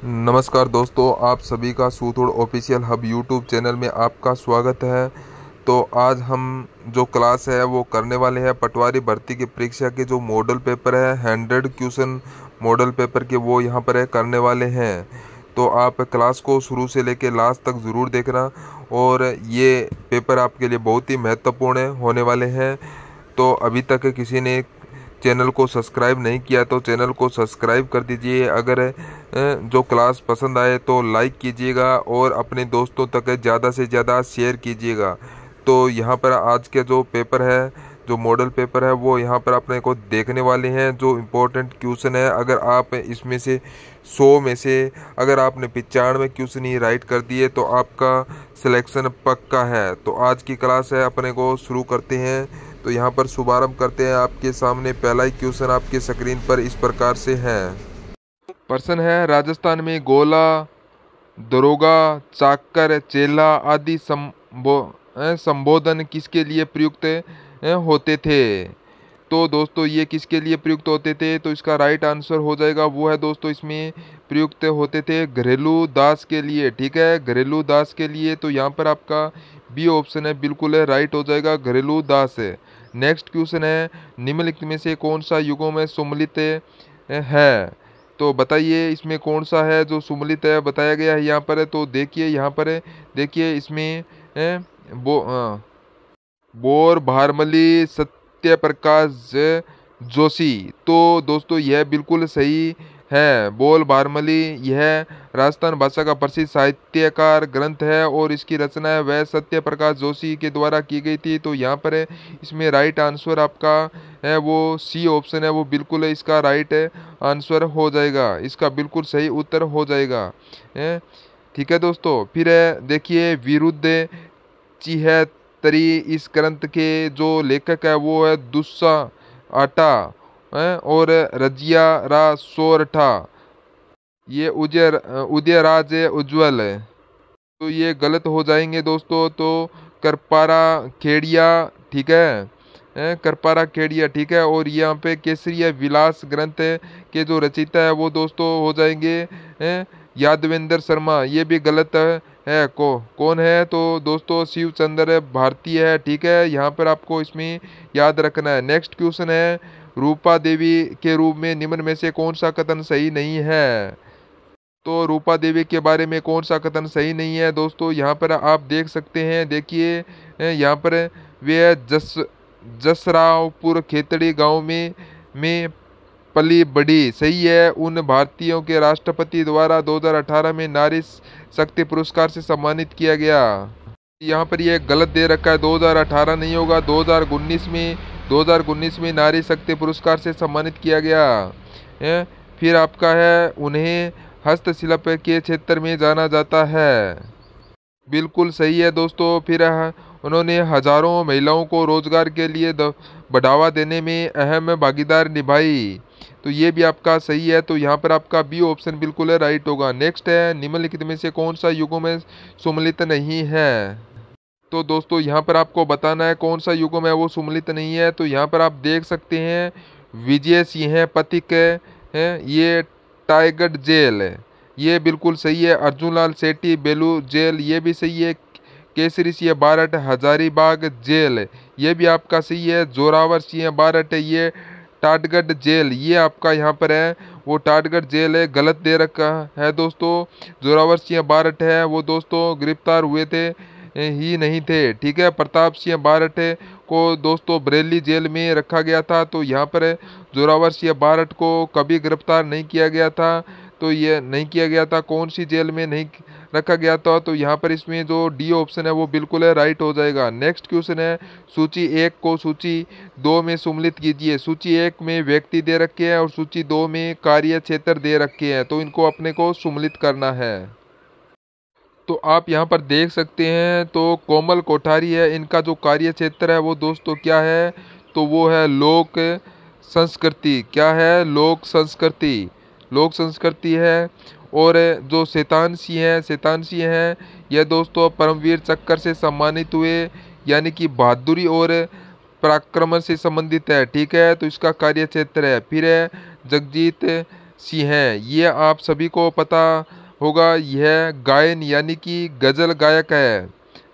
नमस्कार दोस्तों, आप सभी का सूथोड़ ऑफिशियल हब यूट्यूब चैनल में आपका स्वागत है। तो आज हम जो क्लास है वो करने वाले हैं पटवारी भर्ती की परीक्षा के जो मॉडल पेपर है 100 क्वेश्चन मॉडल पेपर के वो यहाँ पर करने वाले हैं। तो आप क्लास को शुरू से लेकर लास्ट तक ज़रूर देखना और ये पेपर आपके लिए बहुत ही महत्वपूर्ण होने वाले हैं। तो अभी तक किसी ने चैनल को सब्सक्राइब नहीं किया तो चैनल को सब्सक्राइब कर दीजिए। अगर जो क्लास पसंद आए तो लाइक कीजिएगा और अपने दोस्तों तक ज़्यादा से ज़्यादा शेयर कीजिएगा। तो यहाँ पर आज के जो पेपर है, जो मॉडल पेपर है, वो यहाँ पर अपने को देखने वाले हैं। जो इम्पोर्टेंट क्वेश्चन है, अगर आप इसमें से 100 में से अगर आपने 95 क्वेश्चन ही राइट कर दिए तो आपका सिलेक्शन पक्का है। तो आज की क्लास है, अपने को शुरू करते हैं। तो यहाँ पर शुभारंभ करते हैं। आपके सामने पहला ही क्वेश्चन आपके स्क्रीन पर इस प्रकार से है। प्रश्न है, राजस्थान में गोला, दरोगा, चाकर, चेला आदि संबोधन किसके लिए प्रयुक्त होते थे? तो दोस्तों ये किसके लिए प्रयुक्त होते थे? तो इसका राइट आंसर हो जाएगा वो है दोस्तों, इसमें प्रयुक्त होते थे घरेलू दास के लिए। ठीक है, घरेलू दास के लिए। तो यहाँ पर आपका बी ऑप्शन है, बिल्कुल है, राइट हो जाएगा, घरेलू दास है। नेक्स्ट क्वेश्चन है, निम्नलिखित में से कौन सा युगों में सम्मिलित है? तो बताइए इसमें कौन सा है जो सम्मिलित है, बताया गया है यहाँ पर। तो देखिए यहाँ पर देखिए इसमें बोर, भारमली, सत्य प्रकाश जोशी। तो दोस्तों यह बिल्कुल सही है, बोल भारमली। यह राजस्थान भाषा का प्रसिद्ध साहित्यकार ग्रंथ है और इसकी रचना है वह सत्य प्रकाश जोशी के द्वारा की गई थी। तो यहाँ पर इसमें राइट आंसर आपका है वो सी ऑप्शन है, वो बिल्कुल इसका राइट आंसर हो जाएगा, इसका बिल्कुल सही उत्तर हो जाएगा। ठीक है दोस्तों, फिर देखिए विरुद्ध चिहतरी। इस ग्रंथ के जो लेखक है वो है दुस्सा आटा और रजिया रा सोरठा। ये उदयराज उज्ज्वल है, तो ये गलत हो जाएंगे दोस्तों। तो करपारा खेड़िया, ठीक है, करपारा खेड़िया, ठीक है। और यहाँ पे केसरिया विलास ग्रंथ के जो रचयिता है वो दोस्तों हो जाएंगे यादवेंद्र शर्मा। ये भी गलत है। कौन है? तो दोस्तों शिव चंद्र भारती है। ठीक है, यहाँ पर आपको इसमें याद रखना है। नेक्स्ट क्वेश्चन है, रूपा देवी के रूप में निम्न में से कौन सा कथन सही नहीं है? तो रूपा देवी के बारे में कौन सा कथन सही नहीं है दोस्तों? यहाँ पर आप देख सकते हैं, देखिए यहाँ पर वे जसरावपुर खेतड़ी गांव में पली बड़ी। सही है। उन भारतीयों के राष्ट्रपति द्वारा 2018 में नारी शक्ति पुरस्कार से सम्मानित किया गया। यहाँ पर ये गलत दे रखा है, 2018 नहीं होगा, 2019 में नारी शक्ति पुरस्कार से सम्मानित किया गया। फिर आपका है, उन्हें हस्तशिल्प के क्षेत्र में जाना जाता है। बिल्कुल सही है दोस्तों। फिर उन्होंने हजारों महिलाओं को रोजगार के लिए बढ़ावा देने में अहम भागीदारी निभाई। तो ये भी आपका सही है। तो यहाँ पर आपका बी ऑप्शन बिल्कुल है, राइट होगा। नेक्स्ट है, निम्नलिखित में से कौन सा युगों में सम्मिलित नहीं है? तो दोस्तों यहाँ पर आपको बताना है कौन सा युगों में वो सम्मिलित नहीं है। तो यहाँ पर आप देख सकते हैं विजय सिंह पथिक है, ये टाइगर जेल है, ये बिल्कुल सही है। अर्जुन लाल सेठी बेलू जेल, ये भी सही है। केसरी सिंह बारट हजारीबाग जेल, ये भी आपका सही है। जोरावर सिंह बारट, ये टाटगढ़ जेल, ये आपका यहाँ पर है वो टाटगढ़ जेल है, गलत दे रखा है दोस्तों। जोरावर सिंह बारट है वो दोस्तों गिरफ्तार हुए थे ही नहीं थे। ठीक है, प्रताप सिंह बारट को दोस्तों बरेली जेल में रखा गया था। तो यहाँ पर जोरावर सिंह बारट को कभी गिरफ्तार नहीं किया गया था। तो ये नहीं किया गया था, कौन सी जेल में नहीं रखा गया था? तो यहाँ पर इसमें जो डी ऑप्शन है वो बिल्कुल है, राइट हो जाएगा। नेक्स्ट क्वेश्चन है, सूची 1 को सूची 2 में सम्मिलित कीजिए। सूची 1 में व्यक्ति दे रखे हैं और सूची 2 में कार्य क्षेत्र दे रखे हैं। तो इनको अपने को सम्मिलित करना है। तो आप यहाँ पर देख सकते हैं, तो कोमल कोठारी है, इनका जो कार्य क्षेत्र है वो दोस्तों क्या है? तो वो है लोक संस्कृति। क्या है? लोक संस्कृति, लोक संस्कृति है। और जो शैतान सिंह है, यह दोस्तों परमवीर चक्र से सम्मानित हुए, यानी कि बहादुरी और पराक्रम से संबंधित है। ठीक है, तो इसका कार्य क्षेत्र है। फिर है जगजीत सिंह है, ये आप सभी को पता होगा यह गायन यानी कि गज़ल गायक है,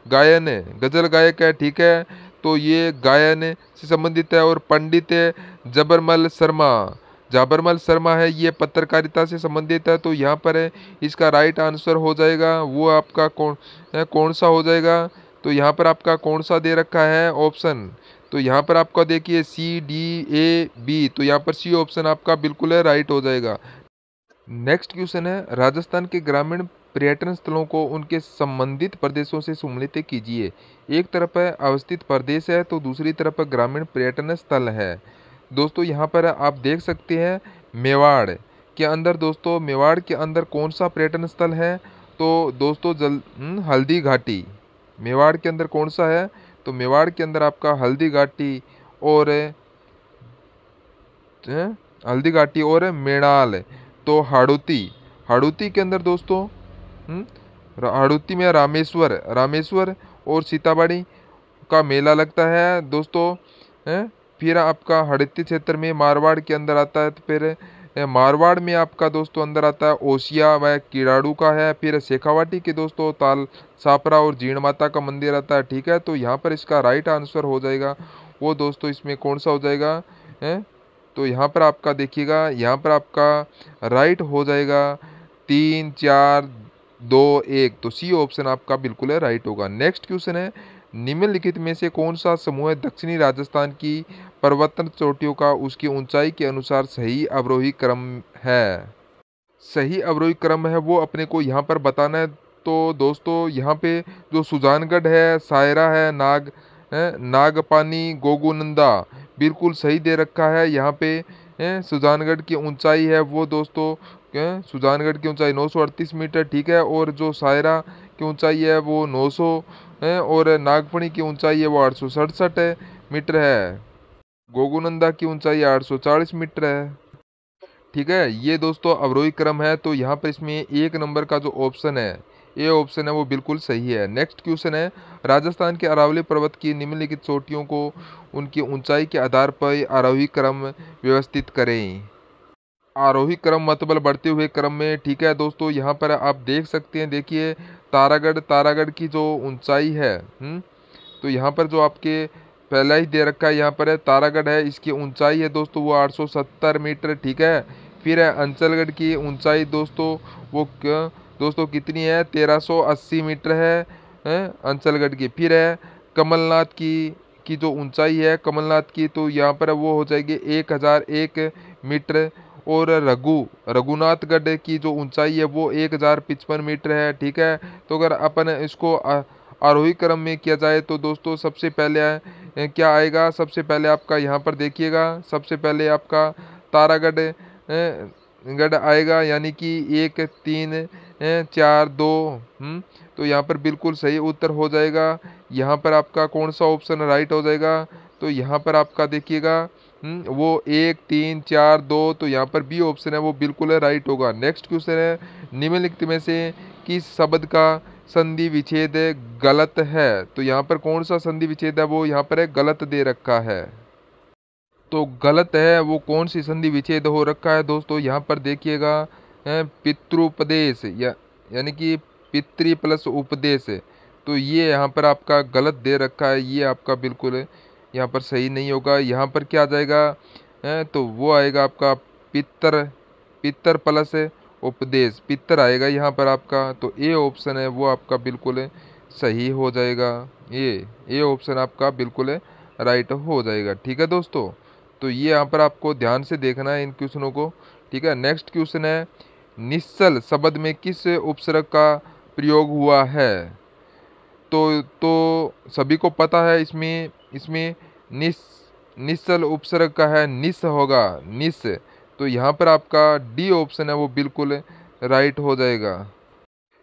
गायन गज़ल गायक है, ठीक है। तो ये गायन से संबंधित है। और पंडित जबरमल शर्मा, जाबरमल शर्मा है, ये पत्रकारिता से संबंधित है। तो यहाँ पर इसका राइट आंसर हो जाएगा वो आपका कौन सा हो जाएगा। तो यहाँ पर आपका कौन सा दे रखा है ऑप्शन। तो यहाँ पर आपका देखिए C, D, A, B, तो यहाँ पर C ऑप्शन आपका बिल्कुल है राइट हो जाएगा। नेक्स्ट क्वेश्चन है, राजस्थान के ग्रामीण पर्यटन स्थलों को उनके संबंधित प्रदेशों से सम्मिलित कीजिए। एक तरफ है अवस्थित प्रदेश है तो दूसरी तरफ ग्रामीण पर्यटन स्थल है। दोस्तों यहाँ पर आप देख सकते हैं मेवाड़ के अंदर, दोस्तों मेवाड़ के अंदर कौन सा पर्यटन स्थल है। तो दोस्तों हल्दी घाटी, मेवाड़ के अंदर कौन सा है। तो मेवाड़ के अंदर आपका हल्दी घाटी और मेणाल। तो हाड़ौती, हाड़ौती के अंदर दोस्तों हाड़ौती में रामेश्वर और सीताबाड़ी का मेला लगता है दोस्तों। फिर आपका हड़ौती क्षेत्र में मारवाड़ के अंदर आता है। तो फिर मारवाड़ में आपका दोस्तों अंदर आता है ओसिया व किराड़ू का है। फिर शेखावाटी के दोस्तों ताल सापरा और जीण माता का मंदिर आता है, ठीक है। तो यहाँ पर इसका राइट आंसर हो जाएगा वो दोस्तों इसमें कौन सा हो जाएगा तो यहाँ पर आपका देखिएगा, यहाँ पर आपका राइट हो जाएगा 3, 4, 2, 1। तो सी ऑप्शन आपका बिल्कुल है राइट होगा। नेक्स्ट क्वेश्चन है, निम्नलिखित में से कौन सा समूह दक्षिणी राजस्थान की पर्वतन चोटियों का उसकी ऊंचाई के अनुसार सही अवरोही क्रम है। सही अवरोही क्रम है वो अपने को यहाँ पर बताना है। तो दोस्तों यहाँ पे जो सुजानगढ़ है, सायरा है, नागपानी, गोगुनंदा बिल्कुल सही दे रखा है। यहाँ पे सुजानगढ़ की ऊंचाई है वो दोस्तों सुजानगढ़ की ऊंचाई 938 मीटर, ठीक है। और जो सायरा की ऊंचाई है वो 900 है और नागपणी की ऊंचाई है वो 867 मीटर है। गोगुनंदा की ऊंचाई 840 मीटर है, ठीक है। ये दोस्तों अवरोही क्रम है। तो यहाँ पर इसमें 1 नंबर का जो ऑप्शन है ए ऑप्शन है वो बिल्कुल सही है। नेक्स्ट क्वेश्चन है, राजस्थान के अरावली पर्वत की निम्नलिखित चोटियों को उनकी ऊंचाई के आधार पर आरोही क्रम व्यवस्थित करें। आरोही क्रम मतलब बढ़ते हुए क्रम में, ठीक है दोस्तों। यहाँ पर आप देख सकते हैं, देखिए तारागढ़ की जो ऊंचाई है तो यहाँ पर जो आपके पहला ही दे रखा है यहाँ पर है तारागढ़ है, इसकी ऊंचाई है दोस्तों वो 870 मीटर, ठीक है। फिर है अंचलगढ़ की ऊंचाई दोस्तों वो दोस्तों कितनी है 1380 मीटर है अंचलगढ़ की। फिर है कमलनाथ की जो ऊंचाई है कमलनाथ की, तो यहाँ पर वो हो जाएगी 1001 मीटर। और रघुनाथगढ़ की जो ऊंचाई है वो 1055 मीटर है, ठीक है। तो अगर अपन इसको आरोही क्रम में किया जाए तो दोस्तों सबसे पहले क्या आएगा, सबसे पहले आपका यहाँ पर देखिएगा, सबसे पहले आपका तारागढ़ गढ़ आएगा यानी कि 1, 3, 4, 2 तो यहाँ पर बिल्कुल सही उत्तर हो जाएगा। यहाँ पर आपका कौन सा ऑप्शन राइट हो जाएगा। तो यहाँ पर आपका देखिएगा वो 1, 3, 4, 2 तो यहाँ पर बी ऑप्शन है वो बिल्कुल है राइट होगा। नेक्स्ट क्वेश्चन है, निम्नलिखित में से किस शब्द का संधि विच्छेद गलत है। तो यहाँ पर कौन सा संधि विच्छेद है वो यहाँ पर है गलत दे रखा है। तो गलत है वो कौन सी संधि विच्छेद हो रखा है दोस्तों, यहाँ पर देखिएगा पितृपदेश यानी कि पितृ प्लस उपदेश। तो ये यहाँ पर आपका गलत दे रखा है, ये आपका बिल्कुल यहाँ पर सही नहीं होगा। यहाँ पर क्या आ जाएगा तो वो आएगा आपका पितर प्लस उपदेश, पितर आएगा यहाँ पर आपका। तो ए ऑप्शन है वो आपका बिल्कुल सही हो जाएगा। ए ऑप्शन आपका बिल्कुल राइट हो जाएगा, ठीक है दोस्तों। तो ये यहाँ पर आपको ध्यान से देखना है इन क्वेश्चनों को, ठीक है। नेक्स्ट क्वेश्चन है, निश्चल शब्द में किस उपसर्ग का प्रयोग हुआ है। तो सभी को पता है इसमें निश्चल उपसर्ग का है निस होगा, निस। तो यहाँ पर आपका डी ऑप्शन है वो बिल्कुल राइट हो जाएगा।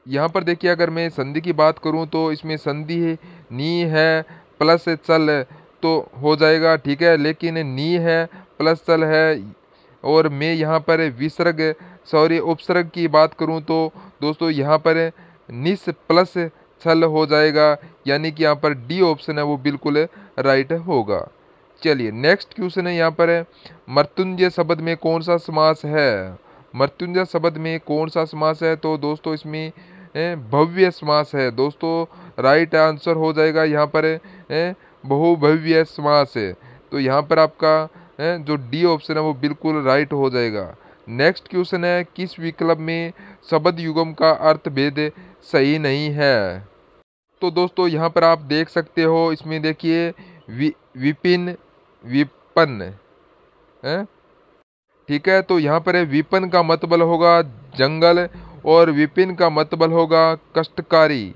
यहाँ पर देखिए अगर मैं संधि की बात करूँ तो इसमें संधि नी है प्लस चल तो हो जाएगा, ठीक है। लेकिन नी है प्लस चल है और मैं यहाँ पर उपसर्ग की बात करूँ तो दोस्तों यहाँ पर निस प्लस छल हो जाएगा, यानी कि यहाँ पर डी ऑप्शन है वो बिल्कुल राइट होगा। चलिए नेक्स्ट क्वेश्चन है यहाँ पर है, मृत्युंजय शब्द में कौन सा समास है। मृत्युंजय शब्द में कौन सा समास है? तो दोस्तों इसमें भव्य समास है दोस्तों। राइट आंसर हो जाएगा यहाँ पर बहुभव्य समास है। तो यहाँ पर आपका जो डी ऑप्शन है वो बिल्कुल राइट हो जाएगा। नेक्स्ट क्वेश्चन है, किस विकल्प में शब्द युग्म का अर्थ भेद सही नहीं है? तो दोस्तों यहाँ पर आप देख सकते हो, इसमें देखिए विपिन विपन है, ठीक है। तो यहाँ पर विपिन का मतलब होगा जंगल और विपिन का मतलब होगा कष्टकारी।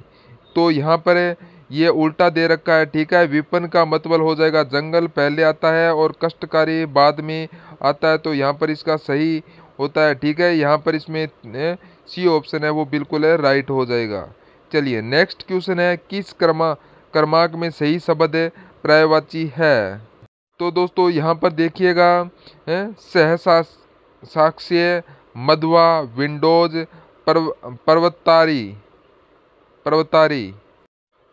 तो यहाँ पर ये उल्टा दे रखा है, ठीक है। विपिन का मतलब हो जाएगा जंगल पहले आता है और कष्टकारी बाद में आता है। तो यहाँ पर इसका सही होता है, ठीक है। यहाँ पर इसमें सी ऑप्शन है वो बिल्कुल है राइट हो जाएगा। चलिए नेक्स्ट क्वेश्चन है, किस क्रमांक में सही शब्द पर्यायवाची है? तो दोस्तों यहाँ पर देखिएगा सहसा साक्ष्य मधवा विंडोज पर्वतारी।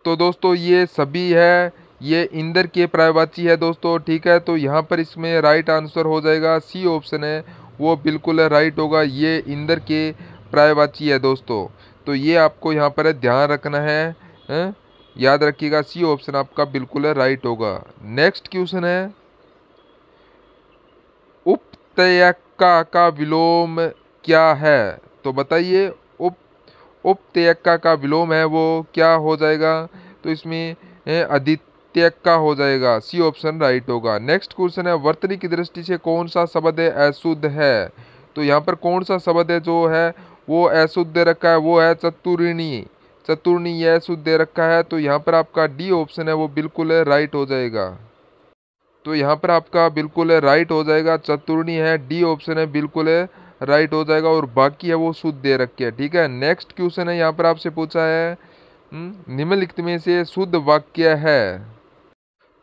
तो दोस्तों ये सभी है, ये इंद्र के पर्यायवाची है दोस्तों, ठीक है। तो यहाँ पर इसमें राइट आंसर हो जाएगा सी ऑप्शन है वो बिल्कुल राइट होगा, ये इंद्र के पर्यायवाची है दोस्तों। तो ये आपको यहाँ पर ध्यान रखना है, याद रखिएगा सी ऑप्शन आपका बिल्कुल राइट होगा। नेक्स्ट क्वेश्चन है, उपत्यका का विलोम क्या है? तो बताइए उपत्यका का विलोम है वो क्या हो जाएगा? तो इसमें आदित्यका हो जाएगा, सी ऑप्शन राइट होगा। नेक्स्ट क्वेश्चन है, वर्तनी की दृष्टि से कौन सा शब्द अशुद्ध है? तो यहाँ पर कौन सा शब्द है जो है वो अशुद्ध दे रखा है? वो है चतुर्णी यह अशुद्ध दे रखा है। तो यहाँ पर आपका डी ऑप्शन है वो बिल्कुल राइट हो जाएगा। तो यहाँ पर आपका बिल्कुल राइट हो जाएगा, चतुर्णी है, डी ऑप्शन है बिल्कुल राइट हो जाएगा, और बाकी है वो शुद्ध दे रखे है, ठीक है। नेक्स्ट क्वेश्चन है, यहाँ पर आपसे पूछा है निम्नलिखित में से शुद्ध वाक्य है।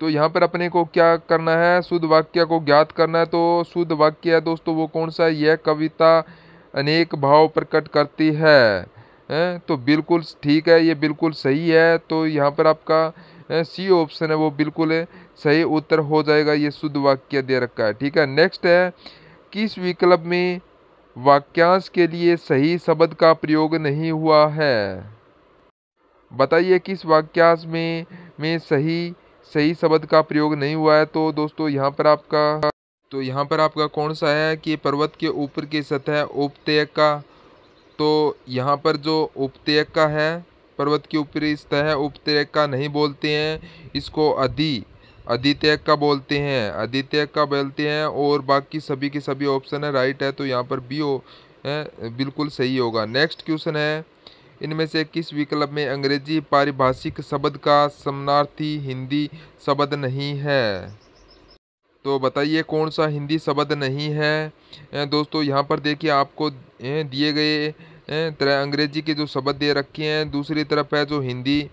तो यहाँ पर अपने को क्या करना है, शुद्ध वाक्य को ज्ञात करना है। तो शुद्ध वाक्य है दोस्तों वो कौन सा है? यह कविता अनेक भाव प्रकट करती है, तो बिल्कुल ठीक है, ये बिल्कुल सही है। तो यहाँ पर आपका सी ऑप्शन है वो बिल्कुल सही उत्तर हो जाएगा, ये शुद्ध वाक्य दे रखा है, ठीक है। नेक्स्ट है, किस विकल्प में वाक्यांश के लिए सही शब्द का प्रयोग नहीं हुआ है? बताइए किस वाक्यांश में सही शब्द का प्रयोग नहीं हुआ है? तो दोस्तों यहाँ पर आपका कौन सा है कि पर्वत के ऊपर की सतह उपत्यका। तो यहाँ पर जो उपत्यका है, पर्वत के ऊपरी सतह है, उपत्यका नहीं बोलते हैं, इसको आदित्यका बोलते हैं, और बाकी सभी के सभी ऑप्शन है राइट है। तो यहाँ पर बी बिल्कुल सही होगा। नेक्स्ट क्वेश्चन है, इनमें से किस विकल्प में अंग्रेजी पारिभाषिक शब्द का समानार्थी हिंदी शब्द नहीं है? तो बताइए कौन सा हिंदी शब्द नहीं है? दोस्तों यहाँ पर देखिए आपको दिए गए तरह अंग्रेजी के जो शब्द दे रखे हैं, दूसरी तरफ है जो हिंदी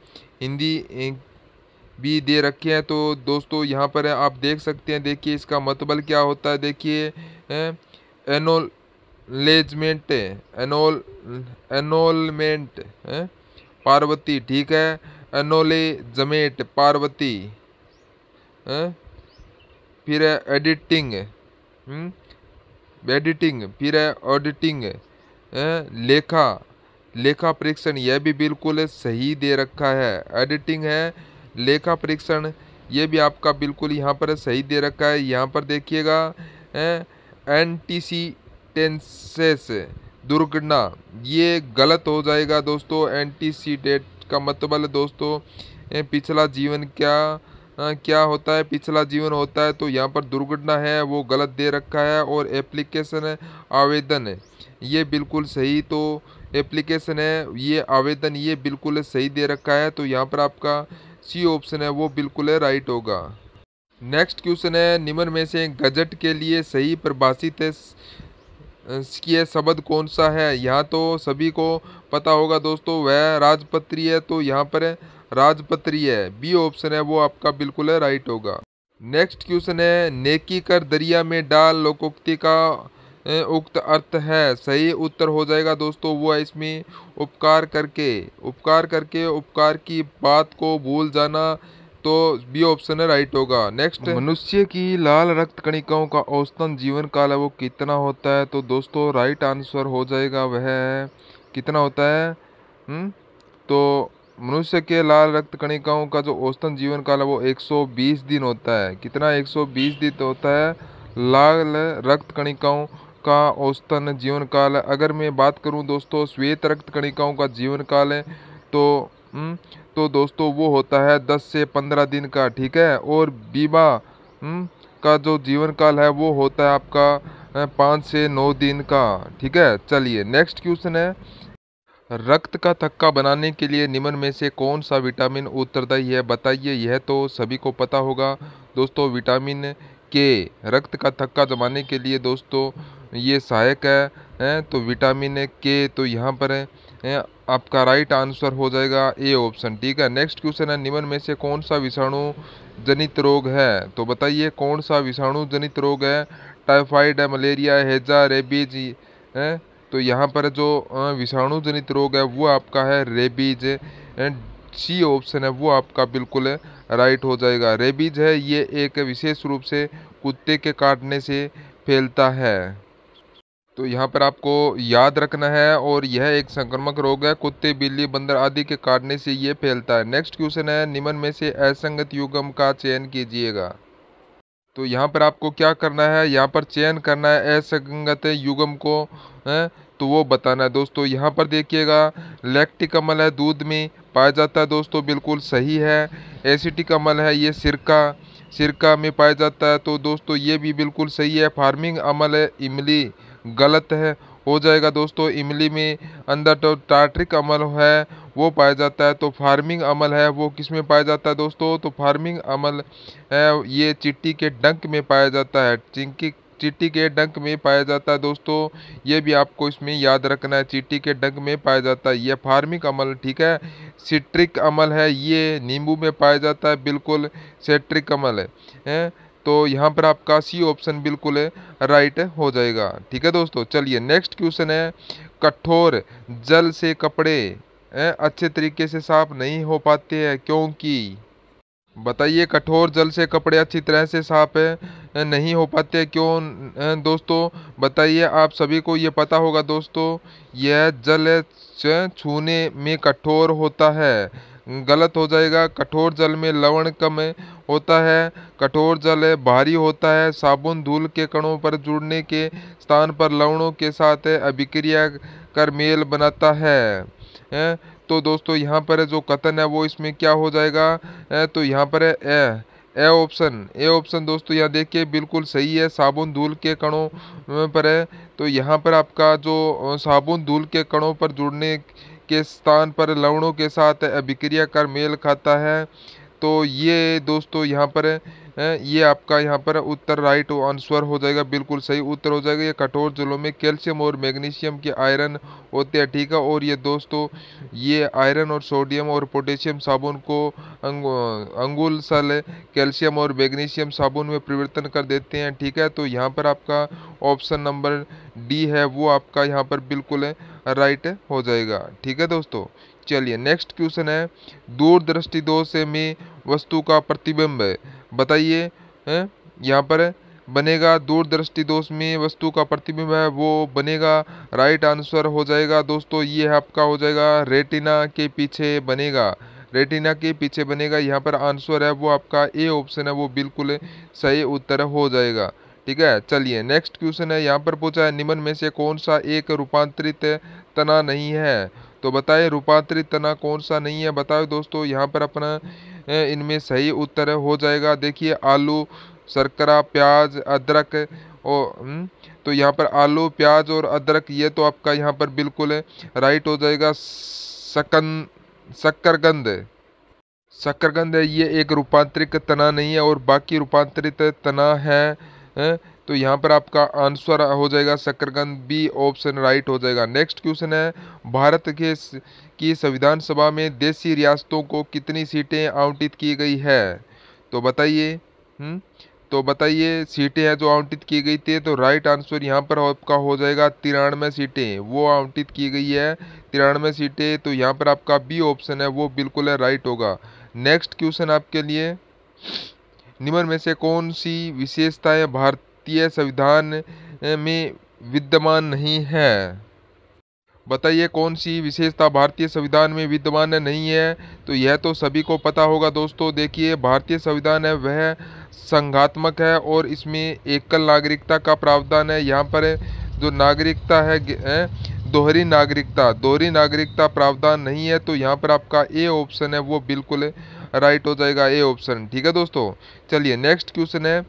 भी दे रखे हैं। तो दोस्तों यहाँ पर आप देख सकते हैं, देखिए इसका मतलब क्या होता है। देखिए एनोलमेंट पार्वती, ठीक है, एनोलेजमेंट पार्वती, फिर है एडिटिंग, फिर है ऑडिटिंग, लेखा परीक्षण, यह भी बिल्कुल सही दे रखा है। एडिटिंग है, लेखा परीक्षण ये भी आपका बिल्कुल यहाँ पर सही दे रखा है। यहाँ पर देखिएगा एंटीसीटेंसेस दुर्घटना, ये गलत हो जाएगा दोस्तों। एंटीसीडेंट का मतलब दोस्तों पिछला जीवन क्या होता है, पिछला जीवन होता है। तो यहाँ पर दुर्घटना है वो गलत दे रखा है। और एप्लीकेशन आवेदन ये बिल्कुल सही, तो एप्लीकेशन है ये आवेदन ये बिल्कुल सही दे रखा है। तो यहाँ पर आपका सी ऑप्शन है वो बिल्कुल राइट होगा। नेक्स्ट क्वेश्चन है, निम्न में से गजट के लिए सही परिभाषित किए शब्द कौन सा है? यहाँ तो सभी को पता होगा दोस्तों, वह राजपत्री है। तो यहाँ पर राजपत्री है, बी ऑप्शन है वो आपका बिल्कुल राइट होगा। नेक्स्ट क्वेश्चन है, नेकी कर दरिया में डाल लोकोक्ति का उक्त अर्थ है। सही उत्तर हो जाएगा दोस्तों वो है इसमें उपकार करके उपकार की बात को भूल जाना तो बी ऑप्शन है राइट होगा। नेक्स्ट, मनुष्य की लाल रक्त कणिकाओं का औसतन जीवन काल है वो कितना होता है? तो दोस्तों राइट आंसर हो जाएगा वह कितना होता है? तो मनुष्य के लाल रक्त कणिकाओं का जो औसतन जीवन काल है वो 120 दिन होता है। कितना? 120 दिन होता है लाल रक्त कणिकाओं का औसतन जीवन काल। अगर मैं बात करूं दोस्तों श्वेत रक्त कणिकाओं का जीवन काल है तो दोस्तों वो होता है 10 से 15 दिन का, ठीक है। और बीबा का जो जीवन काल है वो होता है आपका 5 से 9 दिन का, ठीक है। चलिए नेक्स्ट क्वेश्चन है, रक्त का थक्का बनाने के लिए निम्न में से कौन सा विटामिन उत्तरदायी है? बताइए। यह तो सभी को पता होगा दोस्तों, विटामिन के रक्त का थक्का जमाने के लिए दोस्तों ये सहायक है। तो विटामिन के तो यहाँ पर है आपका राइट आंसर हो जाएगा ए ऑप्शन, ठीक है। नेक्स्ट क्वेश्चन है, निम्न में से कौन सा विषाणु जनित रोग है? तो बताइए कौन सा विषाणु जनित रोग है? टाइफाइड है, मलेरिया, हैजा, रेबीज है? तो यहाँ पर जो विषाणु जनित रोग है वो आपका है रेबीज। सी ऑप्शन है वो आपका बिल्कुल राइट हो जाएगा। रेबीज है ये एक विशेष रूप से कुत्ते के काटने से फैलता है। तो यहाँ पर आपको याद रखना है, और यह एक संक्रामक रोग है, कुत्ते, बिल्ली, बंदर आदि के काटने से ये फैलता है। नेक्स्ट क्वेश्चन है, निम्न में से असंगत युग्म का चयन कीजिएगा। तो यहाँ पर आपको क्या करना है? यहाँ पर चयन करना है असंगत युग्म को, है तो वो बताना है दोस्तों। यहाँ पर देखिएगा लैक्टिक अम्ल है दूध में पाया जाता है दोस्तों, बिल्कुल सही है। एसिटिक अम्ल है ये सिरका में पाया जाता है, तो दोस्तों ये भी बिल्कुल सही है। फार्मिंग अम्ल है इमली, गलत है, हो जाएगा दोस्तों। इमली में अंदर तो टार्ट्रिक अम्ल है वो पाया जाता है, तो फार्मिंग अम्ल है वो किस में पाया जाता है दोस्तों? तो फार्मिंग अम्ल है ये चींटी के डंक में पाया जाता है, चींटी के डंक में पाया जाता है दोस्तों। ये भी आपको इसमें याद रखना है, चींटी के डंक में पाया जाता है ये फार्मिक अम्ल, ठीक है। सिट्रिक अम्ल है ये नींबू में पाया जाता है, बिल्कुल सिट्रिक अम्ल है। तो यहाँ पर आपका सी ऑप्शन बिल्कुल राइट हो जाएगा, ठीक है दोस्तों। चलिए नेक्स्ट क्वेश्चन है, कठोर जल से कपड़े अच्छे तरीके से साफ नहीं हो पाते हैं क्योंकि? बताइए कठोर जल से कपड़े अच्छी तरह से साफ नहीं हो पाते क्यों दोस्तों? बताइए, आप सभी को ये पता होगा दोस्तों, यह जल छूने में कठोर होता है, गलत हो जाएगा। कठोर जल में लवण कम होता है, कठोर जल भारी होता है, साबुन धूल के कणों पर जुड़ने के स्थान पर लवणों के साथ अभिक्रिया कर मेल बनाता है। तो दोस्तों यहाँ पर जो कथन है वो इसमें क्या हो जाएगा? तो यहाँ पर है ए ऑप्शन दोस्तों, यहाँ देखिए बिल्कुल सही है, साबुन धूल के कणों पर है। तो यहाँ पर आपका जो साबुन धूल के कणों पर जुड़ने के स्थान पर लवणों के साथ अभिक्रिया कर मेल खाता है। तो ये दोस्तों यहाँ पर ये आपका यहाँ पर उत्तर राइट आंसर हो जाएगा, बिल्कुल सही उत्तर हो जाएगा। ये कठोर जलों में कैल्शियम और मैग्नीशियम के आयरन होते हैं, ठीक है। और ये दोस्तों ये आयरन और सोडियम और पोटेशियम साबुन को अंगुल सल कैल्शियम और मैग्नीशियम साबुन में परिवर्तन कर देते हैं, ठीक है। तो यहाँ पर आपका ऑप्शन नंबर डी है वो आपका यहाँ पर बिल्कुल राइट हो जाएगा, ठीक है दोस्तों। चलिए नेक्स्ट क्वेश्चन है, दूरदृष्टि दोष में वस्तु का प्रतिबिंब बताइए। यहाँ पर बनेगा दूरदृष्टि दोष में वस्तु का प्रतिबिंब है वो बनेगा, राइट आंसर हो जाएगा दोस्तों। ये आपका हो जाएगा रेटिना के पीछे बनेगा, रेटिना के पीछे बनेगा। यहाँ पर आंसर है वो आपका ए ऑप्शन है वो बिल्कुल सही उत्तर हो जाएगा, ठीक है। चलिए नेक्स्ट क्वेश्चन है, यहाँ पर पूछा है निम्न में से कौन सा एक रूपांतरित तना नहीं है? तो बताए रूपांतरित तना कौन सा नहीं है, बताओ दोस्तों। यहाँ पर अपना इनमें सही उत्तर हो जाएगा, देखिए आलू, शर्करा, प्याज, अदरक और तो यहाँ पर आलू, प्याज और अदरक ये तो आपका यहाँ पर बिल्कुल राइट हो जाएगा। शकरकंद है ये एक रूपांतरित तना नहीं है और बाकी रूपांतरित तना है। तो यहाँ पर आपका आंसर हो जाएगा शकरकंद, बी ऑप्शन राइट हो जाएगा। नेक्स्ट क्वेश्चन है, भारत की संविधान सभा में देशी रियासतों को कितनी सीटें आवंटित की गई है? तो बताइए। तो बताइए सीटें हैं जो आवंटित की गई थी, तो राइट आंसर यहाँ पर आपका हो जाएगा 93 सीटें वो आवंटित की गई है, 93 सीटें। तो यहाँ पर आपका बी ऑप्शन है वो बिल्कुल है राइट होगा। नेक्स्ट क्वेश्चन आपके लिए, निम्न में से कौन सी विशेषताएं भारतीय संविधान में विद्यमान नहीं है? बताइए कौन सी विशेषता भारतीय संविधान में विद्यमान नहीं है? तो यह तो सभी को पता होगा दोस्तों। देखिए भारतीय संविधान है वह संघात्मक है और इसमें एकल नागरिकता का प्रावधान है। यहाँ पर जो नागरिकता है दोहरी नागरिकता प्रावधान नहीं है। तो यहाँ पर आपका ए ऑप्शन है वो बिल्कुल राइट हो जाएगा, ए ऑप्शन। ठीक है दोस्तों, चलिए नेक्स्ट क्वेश्चन है,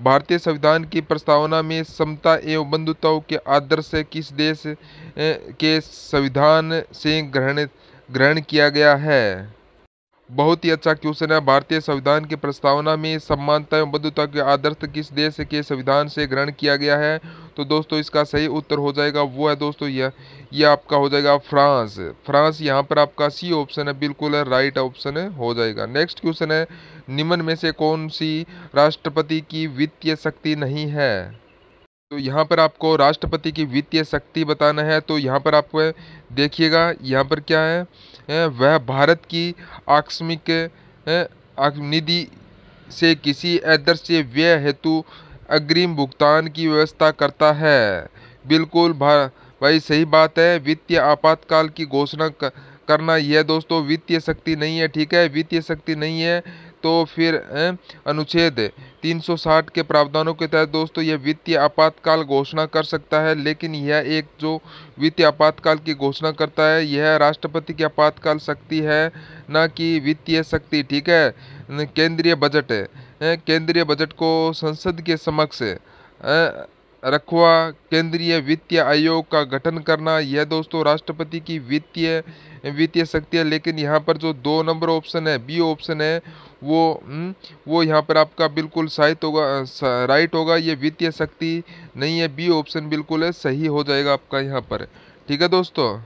भारतीय संविधान की प्रस्तावना में समता एवं बंधुत्व के आदर्श किस देश के संविधान से ग्रहण किया गया है? बहुत ही अच्छा क्वेश्चन है। भारतीय संविधान की प्रस्तावना में समानता एवं बंधुता के आदर्श किस देश के संविधान से ग्रहण किया गया है? तो दोस्तों इसका सही उत्तर हो जाएगा वो है दोस्तों यह आपका हो जाएगा फ्रांस। फ्रांस यहाँ पर आपका सी ऑप्शन है बिल्कुल राइट ऑप्शन हो जाएगा। नेक्स्ट क्वेश्चन है, निम्न में से कौन सी राष्ट्रपति की वित्तीय शक्ति नहीं है? तो यहाँ पर आपको राष्ट्रपति की वित्तीय शक्ति बताना है। तो यहाँ पर आपको देखिएगा यहाँ पर क्या है, वह भारत की आकस्मिक निधि से किसी अदृश्य व्यय हेतु अग्रिम भुगतान की व्यवस्था करता है। बिल्कुल भाई सही बात है, वित्तीय आपातकाल की घोषणा करना यह दोस्तों वित्तीय शक्ति नहीं है। ठीक है, वित्तीय शक्ति नहीं है तो फिर अनुच्छेद 360 के प्रावधानों के तहत दोस्तों यह वित्तीय आपातकाल घोषणा कर सकता है। लेकिन यह एक जो वित्तीय आपातकाल की घोषणा करता है यह राष्ट्रपति की आपातकाल शक्ति है, ना कि वित्तीय शक्ति। ठीक है, केंद्रीय बजट केंद्रीय बजट को संसद के समक्ष रखवा केंद्रीय वित्तीय आयोग का गठन करना यह दोस्तों राष्ट्रपति की वित्तीय शक्ति है। लेकिन यहाँ पर जो 2 नंबर ऑप्शन है बी ऑप्शन है वो यहाँ पर आपका बिल्कुल राइट होगा। ये वित्तीय शक्ति नहीं है, बी ऑप्शन बिल्कुल है सही हो जाएगा आपका यहाँ पर। ठीक है दोस्तों,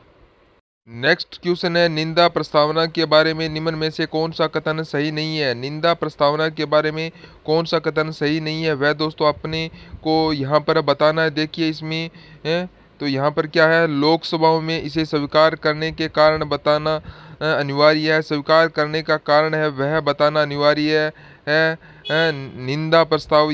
नेक्स्ट क्वेश्चन है, निंदा प्रस्तावना के बारे में निम्न में से कौन सा कथन सही नहीं है? निंदा प्रस्तावना के बारे में कौन सा कथन सही नहीं है वह दोस्तों अपने को यहाँ पर बताना है। देखिए इसमें तो यहाँ पर क्या है, लोकसभा में इसे स्वीकार करने के कारण बताना अनिवार्य है। स्वीकार करने का कारण है वह बताना अनिवार्य है। निंदा प्रस्ताव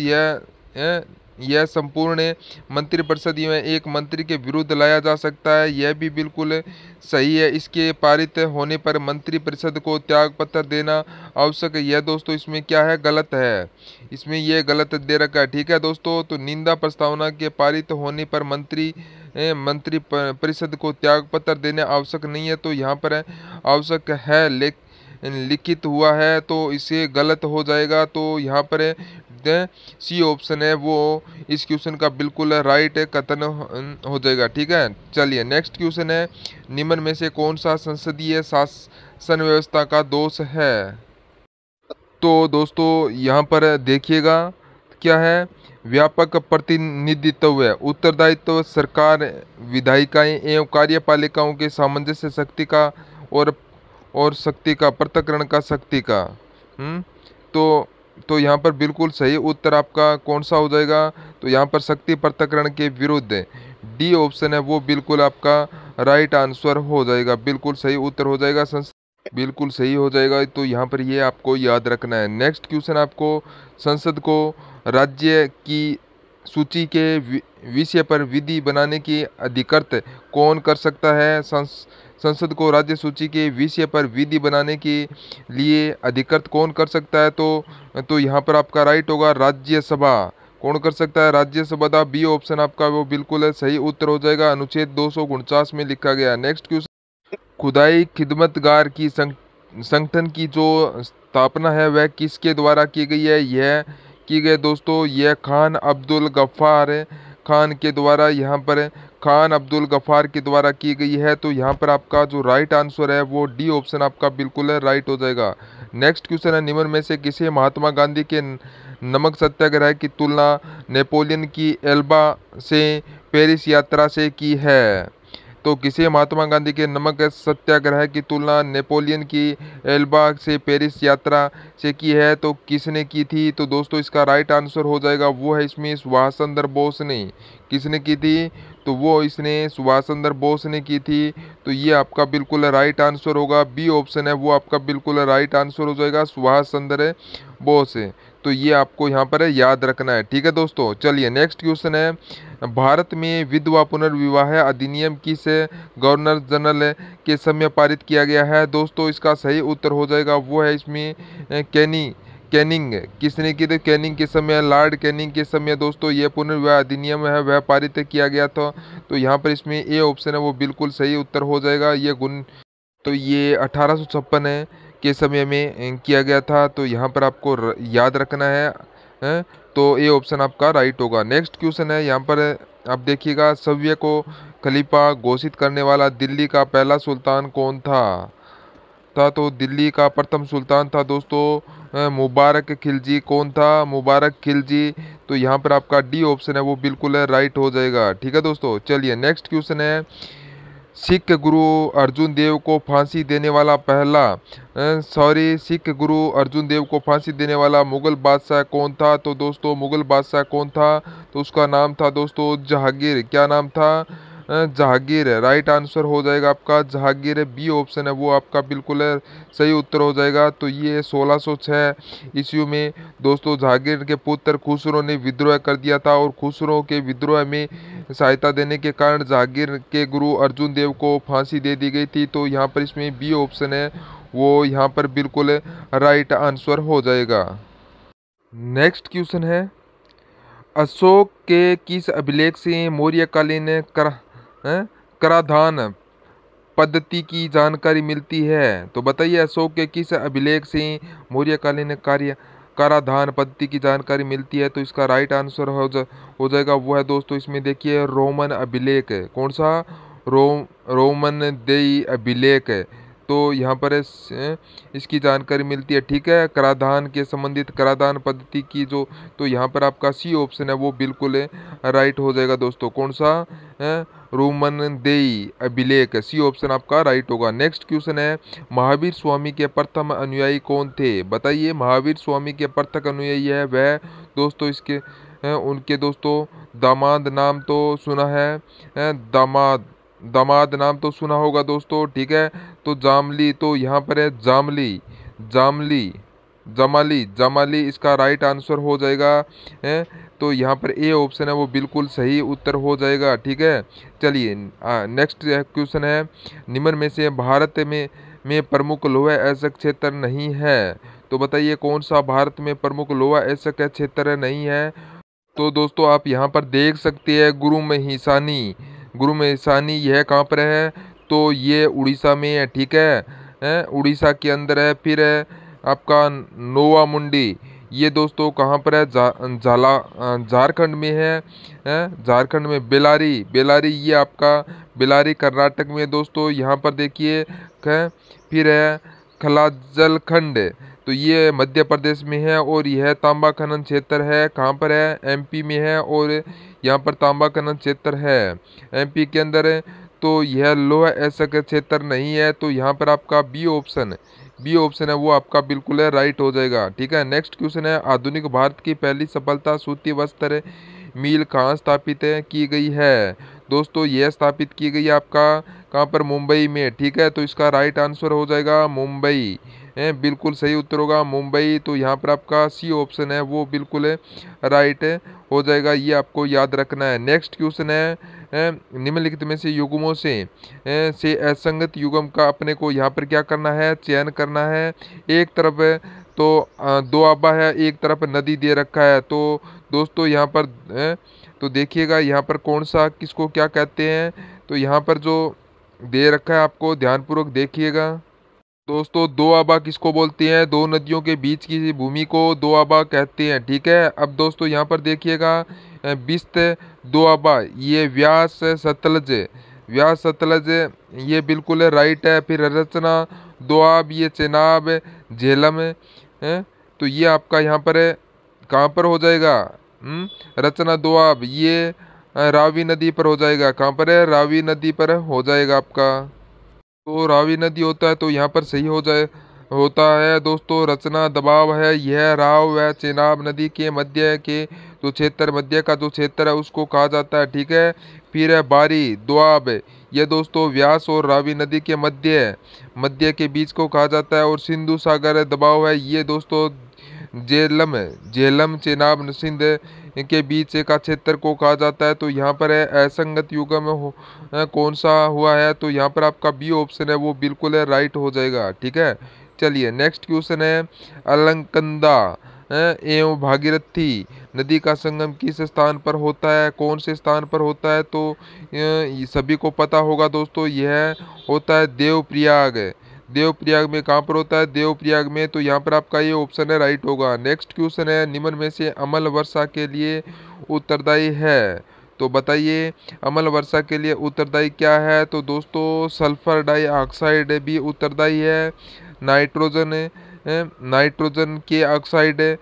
यह संपूर्ण मंत्रिपरिषद में एक मंत्री के विरुद्ध लाया जा सकता है, यह भी बिल्कुल सही है। इसके पारित होने पर मंत्रिपरिषद को त्यागपत्र देना आवश्यक है। यह दोस्तों इसमें क्या है, गलत है, इसमें यह गलत दे रखा है। ठीक है दोस्तों, तो निंदा प्रस्तावना के पारित होने पर मंत्री परिषद को त्यागपत्र देने आवश्यक नहीं है। तो यहाँ पर आवश्यक है लिखित हुआ है तो इसे गलत हो जाएगा। तो यहाँ पर सी ऑप्शन है वो इस क्वेश्चन का बिल्कुल राइट कथन हो जाएगा। ठीक है, चलिए नेक्स्ट क्वेश्चन है, निम्न में से कौन सा संसदीय शासन व्यवस्था का दोष है? तो दोस्तों यहाँ पर देखिएगा क्या है, व्यापक प्रतिनिधित्व, उत्तरदायित्व, सरकार, विधायिकाएं एवं कार्यपालिकाओं के सामंजस्य शक्ति का और शक्ति का पृथक्करण का शक्ति का। तो यहाँ पर बिल्कुल सही उत्तर आपका कौन सा हो जाएगा? तो यहाँ पर शक्ति पृथक्करण के विरुद्ध डी ऑप्शन है वो बिल्कुल आपका राइट आंसर हो जाएगा, बिल्कुल सही उत्तर हो जाएगा, बिल्कुल सही हो जाएगा। तो यहाँ पर ये आपको याद रखना है। नेक्स्ट क्वेश्चन आपको, संसद को राज्य की सूची के विषय पर विधि बनाने की अधिकृत कौन कर सकता है? संसद को राज्य सूची के विषय पर विधि बनाने के लिए अधिकृत कौन कर सकता है? तो यहाँ पर आपका राइट होगा राज्यसभा। कौन कर सकता है? राज्यसभा दा बी ऑप्शन आपका वो बिल्कुल सही उत्तर हो जाएगा, अनुच्छेद 249 में लिखा गया। नेक्स्ट क्वेश्चन, खुदाई खिदमतगार की संगठन की जो स्थापना है वह किसके द्वारा की गई है? यह की गई दोस्तों यह खान अब्दुल गफ्फार खान के द्वारा, यहाँ पर खान अब्दुल गफ्फार के द्वारा की गई है। तो यहाँ पर आपका जो राइट आंसर है वो डी ऑप्शन आपका बिल्कुल राइट हो जाएगा। नेक्स्ट क्वेश्चन है, निम्न में से किसे महात्मा गांधी के नमक सत्याग्रह की तुलना नेपोलियन की एल्बा से पेरिस यात्रा से की है? तो किसे महात्मा गांधी के नमक सत्याग्रह की तुलना नेपोलियन की एल्बा से पेरिस यात्रा से की है? तो किसने की थी? तो दोस्तों इसका राइट आंसर हो जाएगा वो है इसमें सुभाष चंद्र बोस ने। किसने की थी? तो वो इसने सुभाष चंद्र बोस ने की थी। तो ये आपका बिल्कुल राइट आंसर होगा, बी ऑप्शन है वो आपका बिल्कुल राइट आंसर हो जाएगा, सुभाष चंद्र बोस। तो ये आपको यहाँ पर याद रखना है, ठीक है दोस्तों। चलिए नेक्स्ट क्वेश्चन है, भारत में विधवा पुनर्विवाह अधिनियम किस गवर्नर जनरल के समय पारित किया गया है? दोस्तों इसका सही उत्तर हो जाएगा वो है इसमें कैनिंग। किसने की? तो कैनिंग के समय, लॉर्ड कैनिंग के समय दोस्तों ये पुनर्विवाह अधिनियम है वह पारित किया गया था। तो यहाँ पर इसमें ए ऑप्शन है वो बिल्कुल सही उत्तर हो जाएगा। तो ये 1856 है के समय में किया गया था। तो यहाँ पर आपको याद रखना है, तो ए ऑप्शन आपका राइट होगा। नेक्स्ट क्वेश्चन है यहाँ पर आप देखिएगा, सव्य को खलीफा घोषित करने वाला दिल्ली का पहला सुल्तान कौन था? तो दिल्ली का प्रथम सुल्तान था दोस्तों मुबारक खिलजी। कौन था? मुबारक खिलजी। तो यहाँ पर आपका डी ऑप्शन है वो बिल्कुल राइट हो जाएगा, ठीक है दोस्तों। चलिए नेक्स्ट क्वेश्चन है, सिख गुरु अर्जुन देव को फांसी देने वाला सिख गुरु अर्जुन देव को फांसी देने वाला मुगल बादशाह कौन था? तो दोस्तों मुगल बादशाह कौन था? तो उसका नाम था दोस्तों जहांगीर। क्या नाम था? जहांगीर। राइट आंसर हो जाएगा आपका जहांगीर, बी ऑप्शन है वो आपका बिल्कुल सही उत्तर हो जाएगा। तो ये 1606 ईस्वी में दोस्तों जहांगीर के पुत्र खुसरो ने विद्रोह कर दिया था, और खुसरो के विद्रोह में सहायता देने के कारण जहांगीर के गुरु अर्जुन देव को फांसी दे दी गई थी। तो यहाँ पर इसमें बी ऑप्शन है वो यहाँ पर बिल्कुल राइट आंसर हो जाएगा। नेक्स्ट क्वेश्चन है, अशोक के किस अभिलेख से मौर्यकालीन कराधान पद्धति की जानकारी मिलती है? तो बताइए अशोक के किस अभिलेख से मौर्यकालीन कराधान पद्धति की जानकारी मिलती है? तो इसका राइट आंसर हो जाएगा वो है दोस्तों इसमें देखिए रोमन अभिलेख। कौन सा? रोमन देई अभिलेख। तो यहाँ पर इसकी जानकारी मिलती है, ठीक है, कराधान के संबंधित कराधान पद्धति की जो। तो यहाँ पर आपका सी ऑप्शन है वो बिल्कुल राइट हो जाएगा दोस्तों। कौन सा? रोमन देई अभिलेख, सी ऑप्शन आपका राइट होगा। नेक्स्ट क्वेश्चन है, महावीर स्वामी के प्रथम अनुयायी कौन थे? बताइए महावीर स्वामी के प्रथम अनुयायी है वह दोस्तों इसके उनके दोस्तों दामाद नाम तो सुना है, दामाद नाम तो सुना होगा दोस्तों, ठीक है। तो जामली, तो यहाँ पर है जमाली इसका राइट आंसर हो जाएगा है। तो यहाँ पर ए ऑप्शन है वो बिल्कुल सही उत्तर हो जाएगा, ठीक है। चलिए नेक्स्ट क्वेश्चन है, निम्न में से भारत में प्रमुख लौह अयस्क क्षेत्र नहीं है? तो बताइए कौन सा भारत में प्रमुख लौह अयस्क क्षेत्र नहीं है? तो दोस्तों आप यहाँ पर देख सकते हैं गुरु महिसानी यह कहाँ पर है? तो ये उड़ीसा में है, ठीक है, उड़ीसा के अंदर है। फिर है आपका नोवा मुंडी, ये दोस्तों कहाँ पर है? झारखंड में है, झारखंड में। बेलारी ये आपका बेलारी कर्नाटक में दोस्तों, यहाँ पर देखिए। फिर है खलाजल खंड, तो ये मध्य प्रदेश में है। और यह तांबा खनन क्षेत्र है, कहाँ पर है? एमपी में है। और यहाँ पर तांबा खनन क्षेत्र है एमपी के अंदर है। तो यह लौह अयस्क क्षेत्र नहीं है। तो यहाँ पर आपका बी ऑप्शन है वो आपका बिल्कुल है राइट हो जाएगा, ठीक है। नेक्स्ट क्वेश्चन है, आधुनिक भारत की पहली सफलता सूती वस्त्र मिल कहाँ स्थापित की गई है? दोस्तों यह स्थापित की गई है आपका कहाँ पर? मुंबई में, ठीक है। तो इसका राइट आंसर हो जाएगा मुंबई, बिल्कुल सही उत्तर होगा मुंबई। तो यहाँ पर आपका सी ऑप्शन है वो बिल्कुल राइट हो जाएगा, ये आपको याद रखना है। नेक्स्ट क्वेश्चन है, निम्नलिखित में से युग्मों से असंगत युग्म का अपने को यहाँ पर क्या करना है? चयन करना है। एक तरफ तो दोआबा है, एक तरफ नदी दे रखा है। तो दोस्तों यहाँ पर तो देखिएगा यहाँ पर कौन सा किसको क्या कहते हैं? तो यहाँ पर जो दे रखा है आपको ध्यानपूर्वक देखिएगा दोस्तों। दोआबा किसको बोलते हैं? दो नदियों के बीच की भूमि को दोआबा कहते हैं, ठीक है। अब दोस्तों यहाँ पर देखिएगा बिस्त दोआबा, ये व्यास सतलज ये बिल्कुल राइट है। फिर रचना दोआब, ये चेनाब झेलम है। तो ये आपका यहाँ पर कहाँ पर हो जाएगा? रचना दोआब ये रावी नदी पर हो जाएगा। कहाँ पर है? रावी नदी पर हो जाएगा आपका। तो रावी नदी होता है तो यहाँ पर सही हो जाए होता है दोस्तों। रचना दबाव है, यह राव व चेनाब नदी के मध्य के जो क्षेत्र, मध्य का जो क्षेत्र है उसको कहा जाता है। ठीक है। फिर है बारी द्वाब, ये दोस्तों व्यास और रावी नदी के मध्य के बीच को कहा जाता है। और सिंधु सागर दबाव है, ये दोस्तों झेलम झेलम चेनाब सिंध के बीच का क्षेत्र को कहा जाता है। तो यहाँ पर है असंगत युग्म कौन सा हुआ है? तो यहाँ पर आपका बी ऑप्शन है वो बिल्कुल है राइट हो जाएगा। ठीक है। चलिए नेक्स्ट क्वेश्चन है, अलकनंदा एवं भागीरथी नदी का संगम किस स्थान पर होता है? कौन से स्थान पर होता है? तो ये सभी को पता होगा दोस्तों, यह होता है देवप्रयाग। देवप्रयाग में कहाँ पर होता है? देवप्रयाग में। तो यहाँ पर आपका ये ऑप्शन है राइट होगा। नेक्स्ट क्वेश्चन है, निम्न में से अम्ल वर्षा के लिए उत्तरदायी है? तो बताइए अम्ल वर्षा के लिए उत्तरदायी क्या है? तो दोस्तों सल्फर डाइऑक्साइड भी उत्तरदायी है, नाइट्रोजन के ऑक्साइड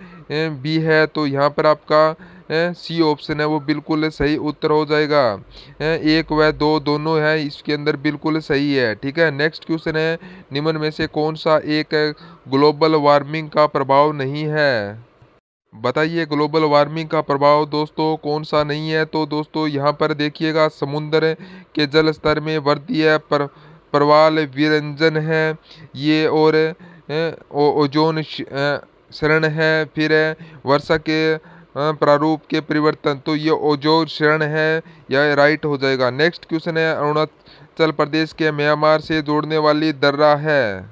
भी है। तो यहाँ पर आपका सी ऑप्शन है वो बिल्कुल सही उत्तर हो जाएगा। एक व दो दोनों है इसके अंदर बिल्कुल सही है। ठीक है। नेक्स्ट क्वेश्चन है, निम्न में से कौन सा एक ग्लोबल वार्मिंग का प्रभाव नहीं है? बताइए ग्लोबल वार्मिंग का प्रभाव दोस्तों कौन सा नहीं है? तो दोस्तों यहाँ पर देखिएगा, समुद्र के जल स्तर में वृद्धि है, प्रवाल विरंजन है ये, और ओजोन क्षरण है, फिर है वर्षा के प्रारूप के परिवर्तन। तो ये ओजोन क्षरण है, यह राइट हो जाएगा। नेक्स्ट क्वेश्चन है, अरुणाचल प्रदेश के म्यांमार से जोड़ने वाली दर्रा है?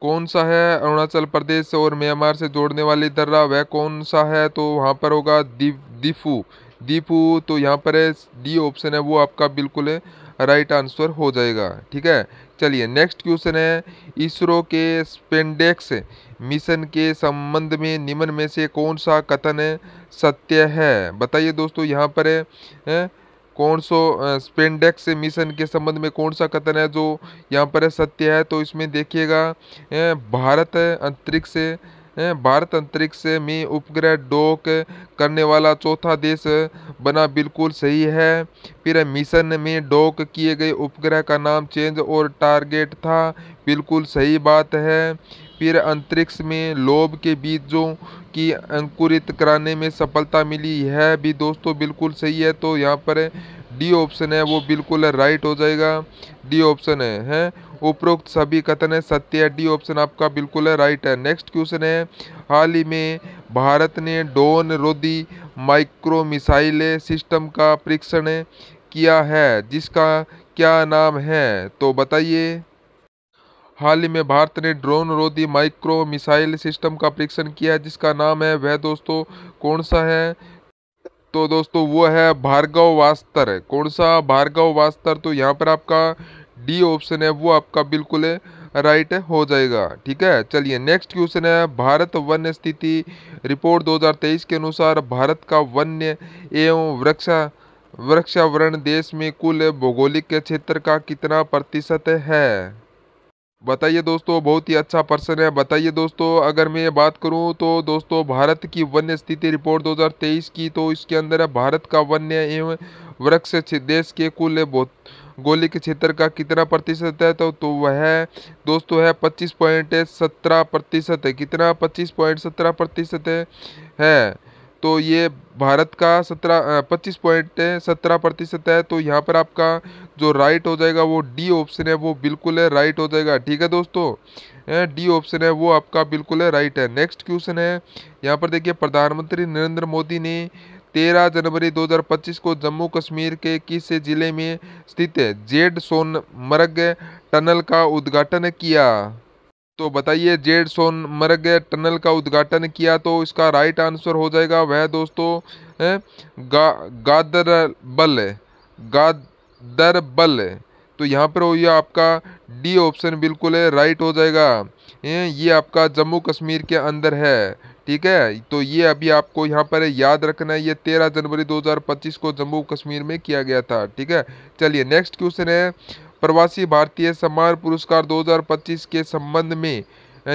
कौन सा है अरुणाचल प्रदेश और म्यांमार से जोड़ने वाली दर्रा, वह कौन सा है? तो वहाँ पर होगा दीफू दीफू। तो यहाँ पर है डी ऑप्शन है वो आपका बिल्कुल राइट आंसर हो जाएगा। ठीक है। चलिए नेक्स्ट क्वेश्चन है, इसरो के स्पेंडेक्स मिशन के संबंध में निम्न में से कौन सा कथन सत्य है? बताइए दोस्तों यहाँ पर है कौन सो स्पेंडेक्स मिशन के संबंध में कौन सा कथन है जो यहाँ पर सत्य है? तो इसमें देखिएगा, भारत अंतरिक्ष में उपग्रह डॉक करने वाला चौथा देश बना, बिल्कुल सही है। फिर मिशन में डॉक किए गए उपग्रह का नाम चेंज और टारगेट था, बिल्कुल सही बात है। फिर अंतरिक्ष में लोब के बीजों की अंकुरित कराने में सफलता मिली, यह भी दोस्तों बिल्कुल सही है। तो यहाँ पर डी ऑप्शन है वो बिल्कुल राइट हो जाएगा। डी ऑप्शन है उपरोक्त सभी कथन है सत्य है, डी ऑप्शन आपका बिल्कुल राइट है। नेक्स्ट क्वेश्चन है, हाल ही में भारत ने ड्रोन रोधी माइक्रो मिसाइल सिस्टम का परीक्षण किया है, जिसका क्या नाम है? तो बताइए हाल ही में भारत ने ड्रोन रोधी माइक्रो मिसाइल सिस्टम का परीक्षण किया है, जिसका नाम है वह दोस्तों कौन सा है? तो दोस्तों वो है भार्गवास्त्र। कौन सा? भार्गवास्त्र। तो यहाँ पर आपका डी ऑप्शन है वो आपका बिल्कुल राइट हो जाएगा। ठीक है। चलिए नेक्स्ट क्वेश्चन है, भारत वन्य स्थिति रिपोर्ट 2023 के अनुसार भारत का वन्य एवं वृक्षावरण देश में कुल भौगोलिक क्षेत्र का कितना प्रतिशत है? बताइए दोस्तों, बहुत ही अच्छा प्रश्न है। बताइए दोस्तों, अगर मैं बात करूं तो दोस्तों भारत की वन्य स्थिति रिपोर्ट 2023 की, तो इसके अंदर है भारत का वन्य एवं वृक्ष देश के कुल भौगोलिक क्षेत्र का कितना प्रतिशत है? तो वह दोस्तों है 25.17% है। कितना? 25.17% है। तो ये भारत का 25.17% है। तो यहाँ पर आपका जो राइट हो जाएगा वो डी ऑप्शन है वो बिल्कुल है राइट हो जाएगा। ठीक है दोस्तों, डी ऑप्शन है वो आपका बिल्कुल है राइट है। नेक्स्ट क्वेश्चन है, यहाँ पर देखिए, प्रधानमंत्री नरेंद्र मोदी ने 13 जनवरी 2025 को जम्मू कश्मीर के किस जिले में स्थित जेड सोनमर्ग टनल का उद्घाटन किया? तो बताइए जेड सोनमर्ग टनल का उद्घाटन किया, तो इसका राइट आंसर हो जाएगा वह दोस्तों गादरबल गादरबल। तो यहाँ पर हो ये आपका डी ऑप्शन बिल्कुल है राइट हो जाएगा। ये आपका जम्मू कश्मीर के अंदर है। ठीक है। तो ये अभी आपको यहाँ पर याद रखना है, ये 13 जनवरी 2025 को जम्मू कश्मीर में किया गया था। ठीक है। चलिए नेक्स्ट क्वेश्चन है, प्रवासी भारतीय सम्मान पुरस्कार 2025 के संबंध में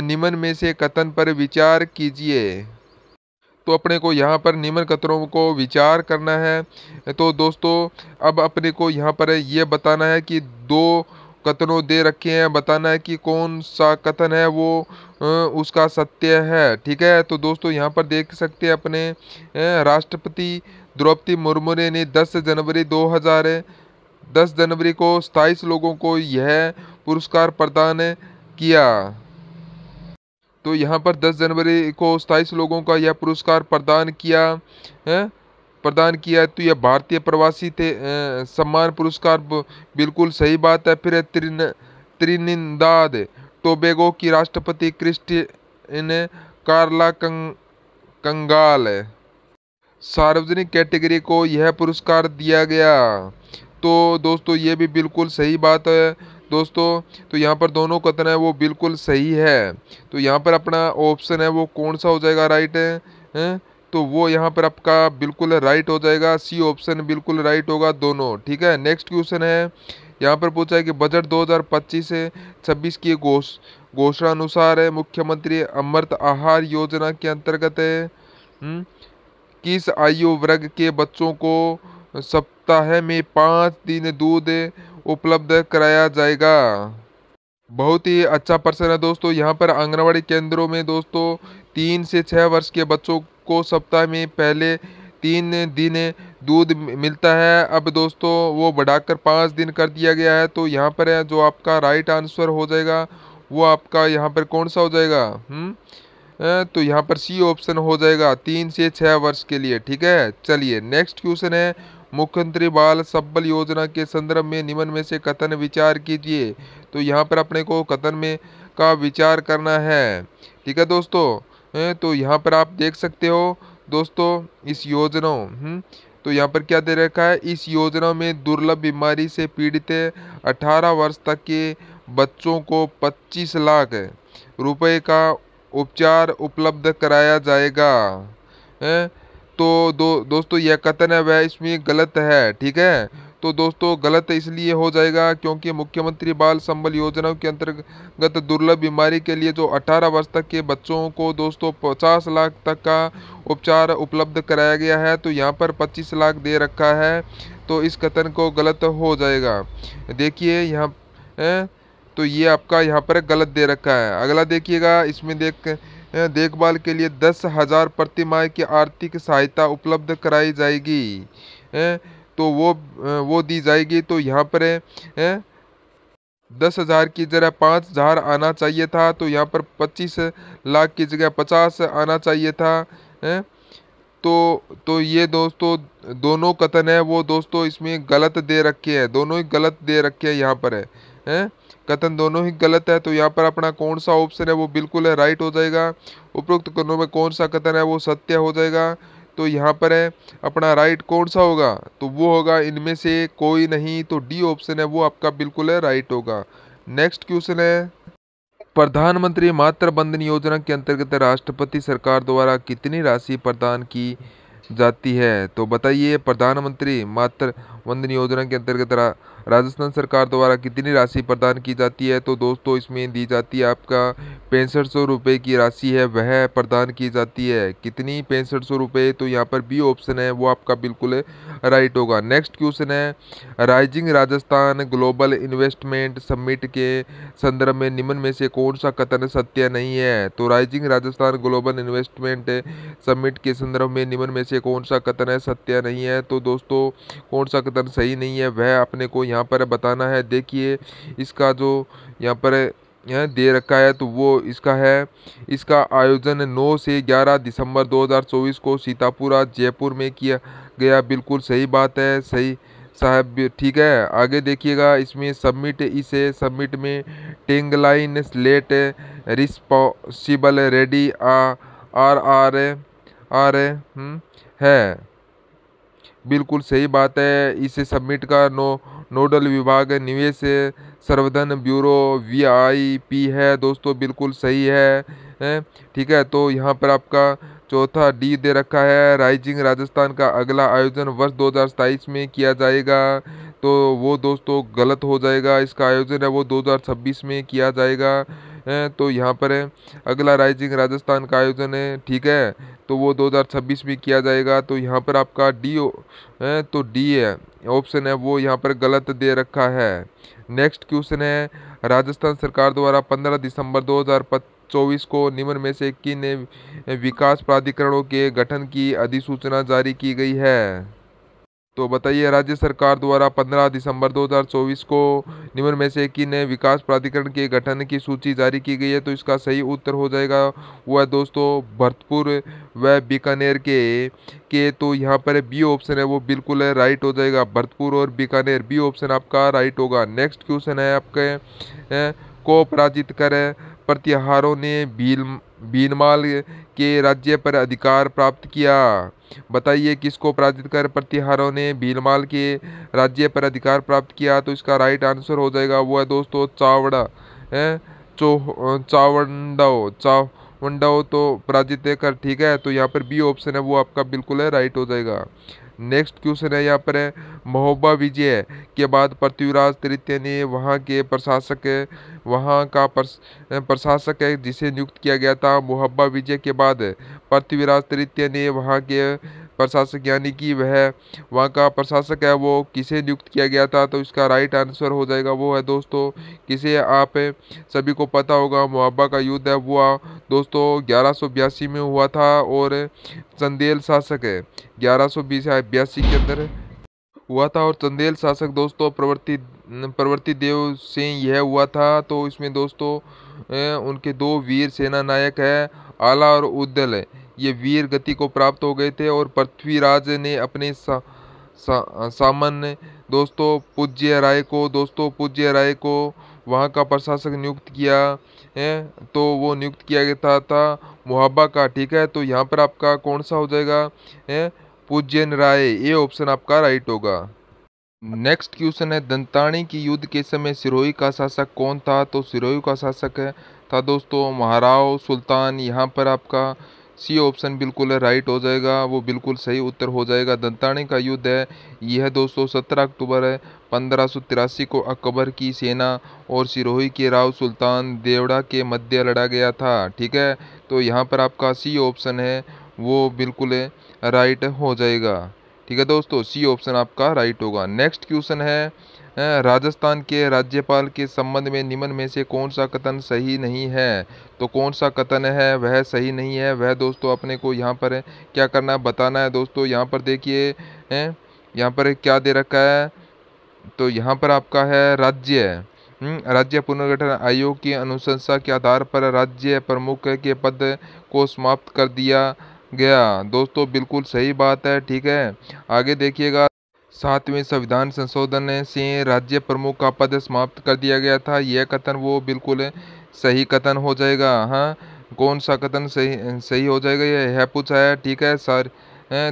निम्न में से कथन पर विचार कीजिए। तो अपने को यहाँ पर निम्न कथनों को विचार करना है। तो दोस्तों अब अपने को यहाँ पर ये बताना है कि दो कथनों दे रखे हैं, बताना है कि कौन सा कथन है वो उसका सत्य है। ठीक है, तो दोस्तों यहाँ पर देख सकते हैं अपने राष्ट्रपति द्रौपदी मुर्मू ने 10 जनवरी को 27 लोगों को यह पुरस्कार प्रदान किया। तो यहाँ पर 10 जनवरी को 27 लोगों का यह पुरस्कार प्रदान किया है, तो यह भारतीय प्रवासी थे सम्मान पुरस्कार बिल्कुल सही बात है। फिर त्रिनिदाद टोबैगो की राष्ट्रपति क्रिस्टिन कार्ला कंगाल सार्वजनिक कैटेगरी को यह पुरस्कार दिया गया। तो दोस्तों ये भी बिल्कुल सही बात है दोस्तों। तो यहाँ पर दोनों कथन है वो बिल्कुल सही है। तो यहाँ पर अपना ऑप्शन है वो कौन सा हो जाएगा राइट है? तो वो यहाँ पर आपका बिल्कुल राइट हो जाएगा, सी ऑप्शन बिल्कुल राइट होगा दोनों। ठीक है, नेक्स्ट क्वेश्चन है यहाँ पर पूछा है कि बजट 2025 से 26 की घोषणा अनुसार मुख्यमंत्री अमृत आहार योजना के अंतर्गत किस आयु वर्ग के बच्चों को सप्ताह में 5 दिन दूध उपलब्ध कराया जाएगा? बहुत ही अच्छा प्रश्न है दोस्तों। यहाँ पर आंगनवाड़ी केंद्रों में दोस्तों 3 से 6 वर्ष के बच्चों को सप्ताह में पहले 3 दिन दूध मिलता है। अब दोस्तों वो बढ़ाकर 5 दिन कर दिया गया है। तो यहाँ पर है जो आपका राइट आंसर हो जाएगा वो आपका यहाँ पर कौन सा हो जाएगा? तो यहाँ पर सी ऑप्शन हो जाएगा 3 से 6 वर्ष के लिए। ठीक है, चलिए नेक्स्ट क्वेश्चन है मुख्यमंत्री बाल सबल योजना के संदर्भ में निम्न में से कथन विचार कीजिए। तो यहाँ पर अपने को कथन में का विचार करना है। ठीक है दोस्तों, तो यहाँ पर आप देख सकते हो दोस्तों इस योजना तो यहाँ पर क्या दे रखा है, इस योजना में दुर्लभ बीमारी से पीड़ित 18 वर्ष तक के बच्चों को 25 लाख रुपए का उपचार उपलब्ध कराया जाएगा। तो दोस्तों यह कथन है वह इसमें गलत है। ठीक है, तो दोस्तों गलत इसलिए हो जाएगा क्योंकि मुख्यमंत्री बाल संबल योजना के अंतर्गत दुर्लभ बीमारी के लिए जो 18 वर्ष तक के बच्चों को दोस्तों 50 लाख तक का उपचार उपलब्ध कराया गया है। तो यहाँ पर 25 लाख दे रखा है, तो इस कथन को गलत हो जाएगा। देखिए यहाँ तो ये आपका यहाँ पर गलत दे रखा है। अगला देखिएगा, इसमें देखभाल के लिए 10,000 प्रति माह की आर्थिक सहायता उपलब्ध कराई जाएगी। तो वो दी जाएगी। तो यहाँ पर 10,000 की जगह 5,000 आना चाहिए था, तो यहाँ पर 25 लाख की जगह 50 आना चाहिए था। तो ये दोस्तों दोनों कथन है वो दोस्तों इसमें गलत दे रखे हैं, दोनों ही गलत दे रखे हैं यहाँ पर है कथन दोनों ही गलत है। तो यहाँ पर अपना कौन सा ऑप्शन है वो बिल्कुल राइट हो जाएगा। उपरोक्त कथनों में कौन सा कथन है वो सत्य हो जाएगा। तो यहाँ पर है अपना राइट कौन सा होगा, तो वो होगा इनमें से कोई नहीं। तो डी ऑप्शन है वो आपका बिल्कुल राइट होगा। नेक्स्ट क्वेश्चन है प्रधानमंत्री मातृ वंदन योजना के अंतर्गत राष्ट्रपति सरकार द्वारा कितनी राशि प्रदान की जाती है? तो बताइए प्रधानमंत्री मातृ वंदन योजना के अंतर्गत राजस्थान सरकार द्वारा कितनी राशि प्रदान की जाती है? तो दोस्तों इसमें दी जाती है आपका 6500 रुपये की राशि है वह प्रदान की जाती है। कितनी? 6500 रुपये। तो यहाँ पर बी ऑप्शन है वो आपका बिल्कुल राइट होगा। नेक्स्ट क्वेश्चन है rising Rajasthan global investment summit के संदर्भ में निम्न में से कौन सा कथन सत्य नहीं है? तो rising Rajasthan global investment summit के संदर्भ में निम्न में से कौन सा कथन है सत्य नहीं है? तो दोस्तों कौन सा कथन सही नहीं है वह अपने को यहाँ पर बताना है। देखिए इसका जो यहाँ पर दे रखा है तो वो इसका है, इसका आयोजन 9 से 11 दिसंबर 2024 को सीतापुरा जयपुर में किया गया। बिल्कुल सही बात है, सही साहब। ठीक है, आगे देखिएगा इसमें सबमिट, इसे सबमिट में टेंगलाइन स्लेट रिस्पॉसिबल रेडी आर है। बिल्कुल सही बात है। इसे सबमिट का नोडल विभाग निवेश संवर्धन ब्यूरो VIP है दोस्तों, बिल्कुल सही है। ठीक है, तो यहाँ पर आपका चौथा डी दे रखा है राइजिंग राजस्थान का अगला आयोजन वर्ष 2027 में किया जाएगा। तो वो दोस्तों गलत हो जाएगा, इसका आयोजन है वो 2026 में किया जाएगा। तो यहाँ पर अगला राइजिंग राजस्थान का आयोजन है। ठीक है, तो वो 2026 में किया जाएगा। तो यहाँ पर आपका है तो डी है ऑप्शन है वो यहाँ पर गलत दे रखा है। नेक्स्ट क्वेश्चन है, राजस्थान सरकार द्वारा 15 दिसंबर 2024 को निम्न में से किन विकास प्राधिकरणों के गठन की अधिसूचना जारी की गई है? तो बताइए, राज्य सरकार द्वारा 15 दिसंबर 2024 को निम्न में से किन विकास प्राधिकरण के गठन की सूची जारी की गई है? तो इसका सही उत्तर हो जाएगा वो है दोस्तों भरतपुर व बीकानेर के तो यहाँ पर बी ऑप्शन है वो बिल्कुल है राइट हो जाएगा। भरतपुर और बीकानेर, बी ऑप्शन आपका राइट होगा। नेक्स्ट क्वेश्चन है आपके को पराजित कर प्रतिहारों ने भीनमाल के राज्य पर अधिकार प्राप्त किया। बताइए, किसको पराजित कर प्रतिहारों ने भीलमाल के राज्य पर अधिकार प्राप्त किया? तो इसका राइट आंसर हो जाएगा वो है दोस्तों चावड़ा चावंडाओ तो पराजित कर, ठीक है। तो यहाँ पर बी ऑप्शन है वो आपका बिल्कुल है राइट हो जाएगा। नेक्स्ट क्वेश्चन है यहाँ पर है, महोबा विजय के बाद पृथ्वीराज तृतीय ने वहाँ का प्रशासक है जिसे नियुक्त किया गया था। मोहब्बा विजय के बाद पृथ्वीराज तृतीय ने वहाँ के प्रशासक यानी कि वहाँ का प्रशासक है वो किसे नियुक्त किया गया था? तो इसका राइट आंसर हो जाएगा वो है दोस्तों, किसे आप सभी को पता होगा, मोहब्बा का युद्ध है वो दोस्तों 1182 में हुआ था और चंदेल शासक है 1182 के अंदर हुआ था और चंदेल शासक दोस्तों प्रवृत्ति देव से यह हुआ था। तो इसमें दोस्तों उनके दो वीर सेना नायक है आला और उद्दल है, ये वीर गति को प्राप्त हो गए थे और पृथ्वीराज ने अपने सामान्य दोस्तों पूज्य राय को वहाँ का प्रशासक नियुक्त किया है। तो वो नियुक्त किया गया था मुहाबा का, ठीक है। तो यहाँ पर आपका कौन सा हो जाएगा पूज्य राय, ये ऑप्शन आपका राइट होगा। नेक्स्ट क्वेश्चन है, दंतानी की युद्ध के समय सिरोही का शासक कौन था? तो सिरोही का शासक था दोस्तों महाराव सुल्तान। यहाँ पर आपका सी ऑप्शन बिल्कुल राइट हो जाएगा, वो बिल्कुल सही उत्तर हो जाएगा। दंतानी का युद्ध है यह दोस्तों 17 अक्टूबर 1583 को अकबर की सेना और सिरोही के राव सुल्तान देवड़ा के मध्य लड़ा गया था, ठीक है। तो यहाँ पर आपका सी ऑप्शन है वो बिल्कुल राइट हो जाएगा, ठीक है दोस्तों, सी ऑप्शन आपका राइट होगा। नेक्स्ट क्वेश्चन है, राजस्थान के राज्यपाल के संबंध में निम्न में से कौन सा कथन सही नहीं है? तो कौन सा कथन है वह सही नहीं है, वह दोस्तों अपने को यहाँ पर क्या करना है बताना है दोस्तों। यहाँ पर देखिए यहाँ पर क्या दे रखा है, तो यहाँ पर आपका है राज्य पुनर्गठन आयोग की अनुशंसा के आधार पर राज्य प्रमुख के पद को समाप्त कर दिया गया। दोस्तों बिल्कुल सही बात है, ठीक है। आगे देखिएगा, 7वें संविधान संशोधन से राज्य प्रमुख का पद समाप्त कर दिया गया था, यह कथन वो बिल्कुल सही कथन हो जाएगा। हाँ, कौन सा कथन सही हो जाएगा यह पूछा है, ठीक है सर।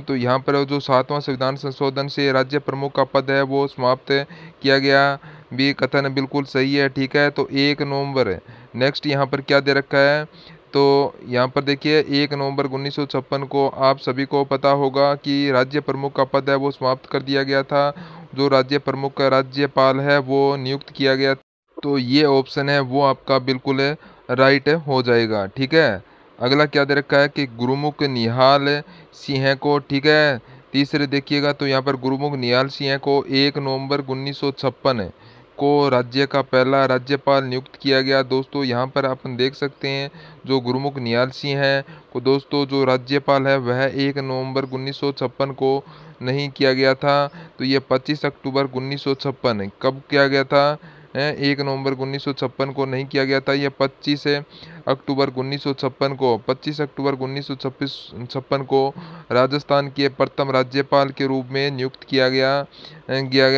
तो यहाँ पर जो 7वां संविधान संशोधन से राज्य प्रमुख का पद है वो समाप्त किया गया, भी कथन बिल्कुल सही है, ठीक है। तो 1 नवंबर, नेक्स्ट यहाँ पर क्या दे रखा है, तो यहाँ पर देखिए 1 नवंबर 1956 को आप सभी को पता होगा कि राज्य प्रमुख का पद है वो समाप्त कर दिया गया था। जो राज्य प्रमुख का राज्यपाल है वो नियुक्त किया गया, तो ये ऑप्शन है वो आपका बिल्कुल राइट हो जाएगा, ठीक है। अगला क्या दे रखा है कि गुरुमुख निहाल सिंह को, ठीक है। तीसरे देखिएगा, तो यहाँ पर गुरुमुख निहाल सिंह को 1 नवंबर 1956 को राज्य का पहला राज्यपाल नियुक्त किया गया। दोस्तों यहाँ पर अपन देख सकते हैं जो गुरुमुख निहाल सिंह है को दोस्तों जो राज्यपाल है वह 1 नवंबर 1956 को नहीं किया गया था। तो ये 25 अक्टूबर 1956 कब किया गया था? 1 नवंबर 1956 को नहीं किया गया था, यह 25 अक्टूबर 1956 को राजस्थान के प्रथम राज्यपाल के रूप में नियुक्त किया गया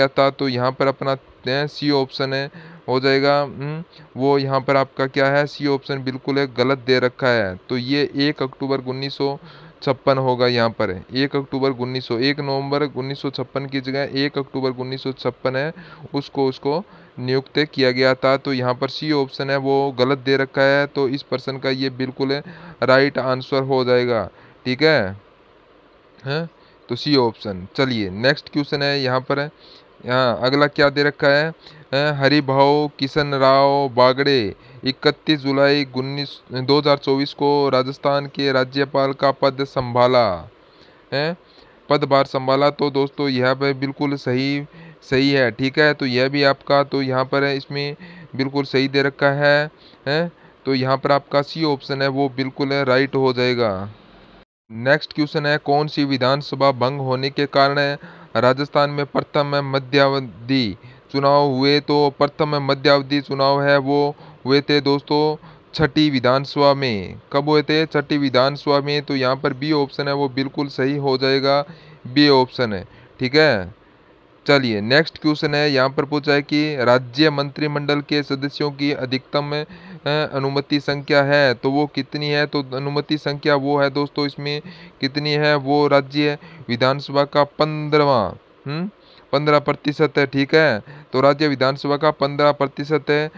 था। तो यहाँ पर अपना सी ऑप्शन हो जाएगा। वो यहाँ पर आपका क्या है, सी ऑप्शन बिल्कुल गलत दे रखा है। तो ये 1 अक्टूबर 1956 होगा, यहाँ पर 1 नवंबर 1956 की जगह 1 अक्टूबर 1956 है उसको नियुक्त किया गया था। तो यहाँ पर सी ऑप्शन है वो गलत दे रखा है, तो इस पर्सन का ये बिल्कुल राइट आंसर हो जाएगा, ठीक है। तो सी ऑप्शन। चलिए नेक्स्ट क्वेश्चन है यहाँ पर यहाँ अगला क्या दे रखा है, हरिभाऊ किशन राव बागड़े 31 जुलाई 2024 को राजस्थान के राज्यपाल का पद संभाला है, पदभार संभाला। तो दोस्तों यह पे बिल्कुल सही सही है, ठीक है। तो यह भी आपका तो यहाँ पर है, इसमें बिल्कुल सही दे रखा है। तो यहाँ पर आपका सी ऑप्शन है वो बिल्कुल राइट हो जाएगा। नेक्स्ट क्वेश्चन है, कौन सी विधानसभा भंग होने के कारण राजस्थान में प्रथम मध्यावधि चुनाव हुए? तो प्रथम मध्यावधि चुनाव है वो हुए थे दोस्तों छठी विधानसभा में। कब हुए थे? छठी विधानसभा में। तो यहाँ पर बी ऑप्शन है वो बिल्कुल सही हो जाएगा, बी ऑप्शन है, ठीक है। चलिए नेक्स्ट क्वेश्चन है, यहाँ पर पूछा है कि राज्य मंत्रिमंडल के सदस्यों की अधिकतम अनुमति संख्या है तो वो कितनी है? तो अनुमति संख्या वो है दोस्तों इसमें कितनी है, वो राज्य विधानसभा का 15% है, ठीक है। तो राज्य विधानसभा का 15% है,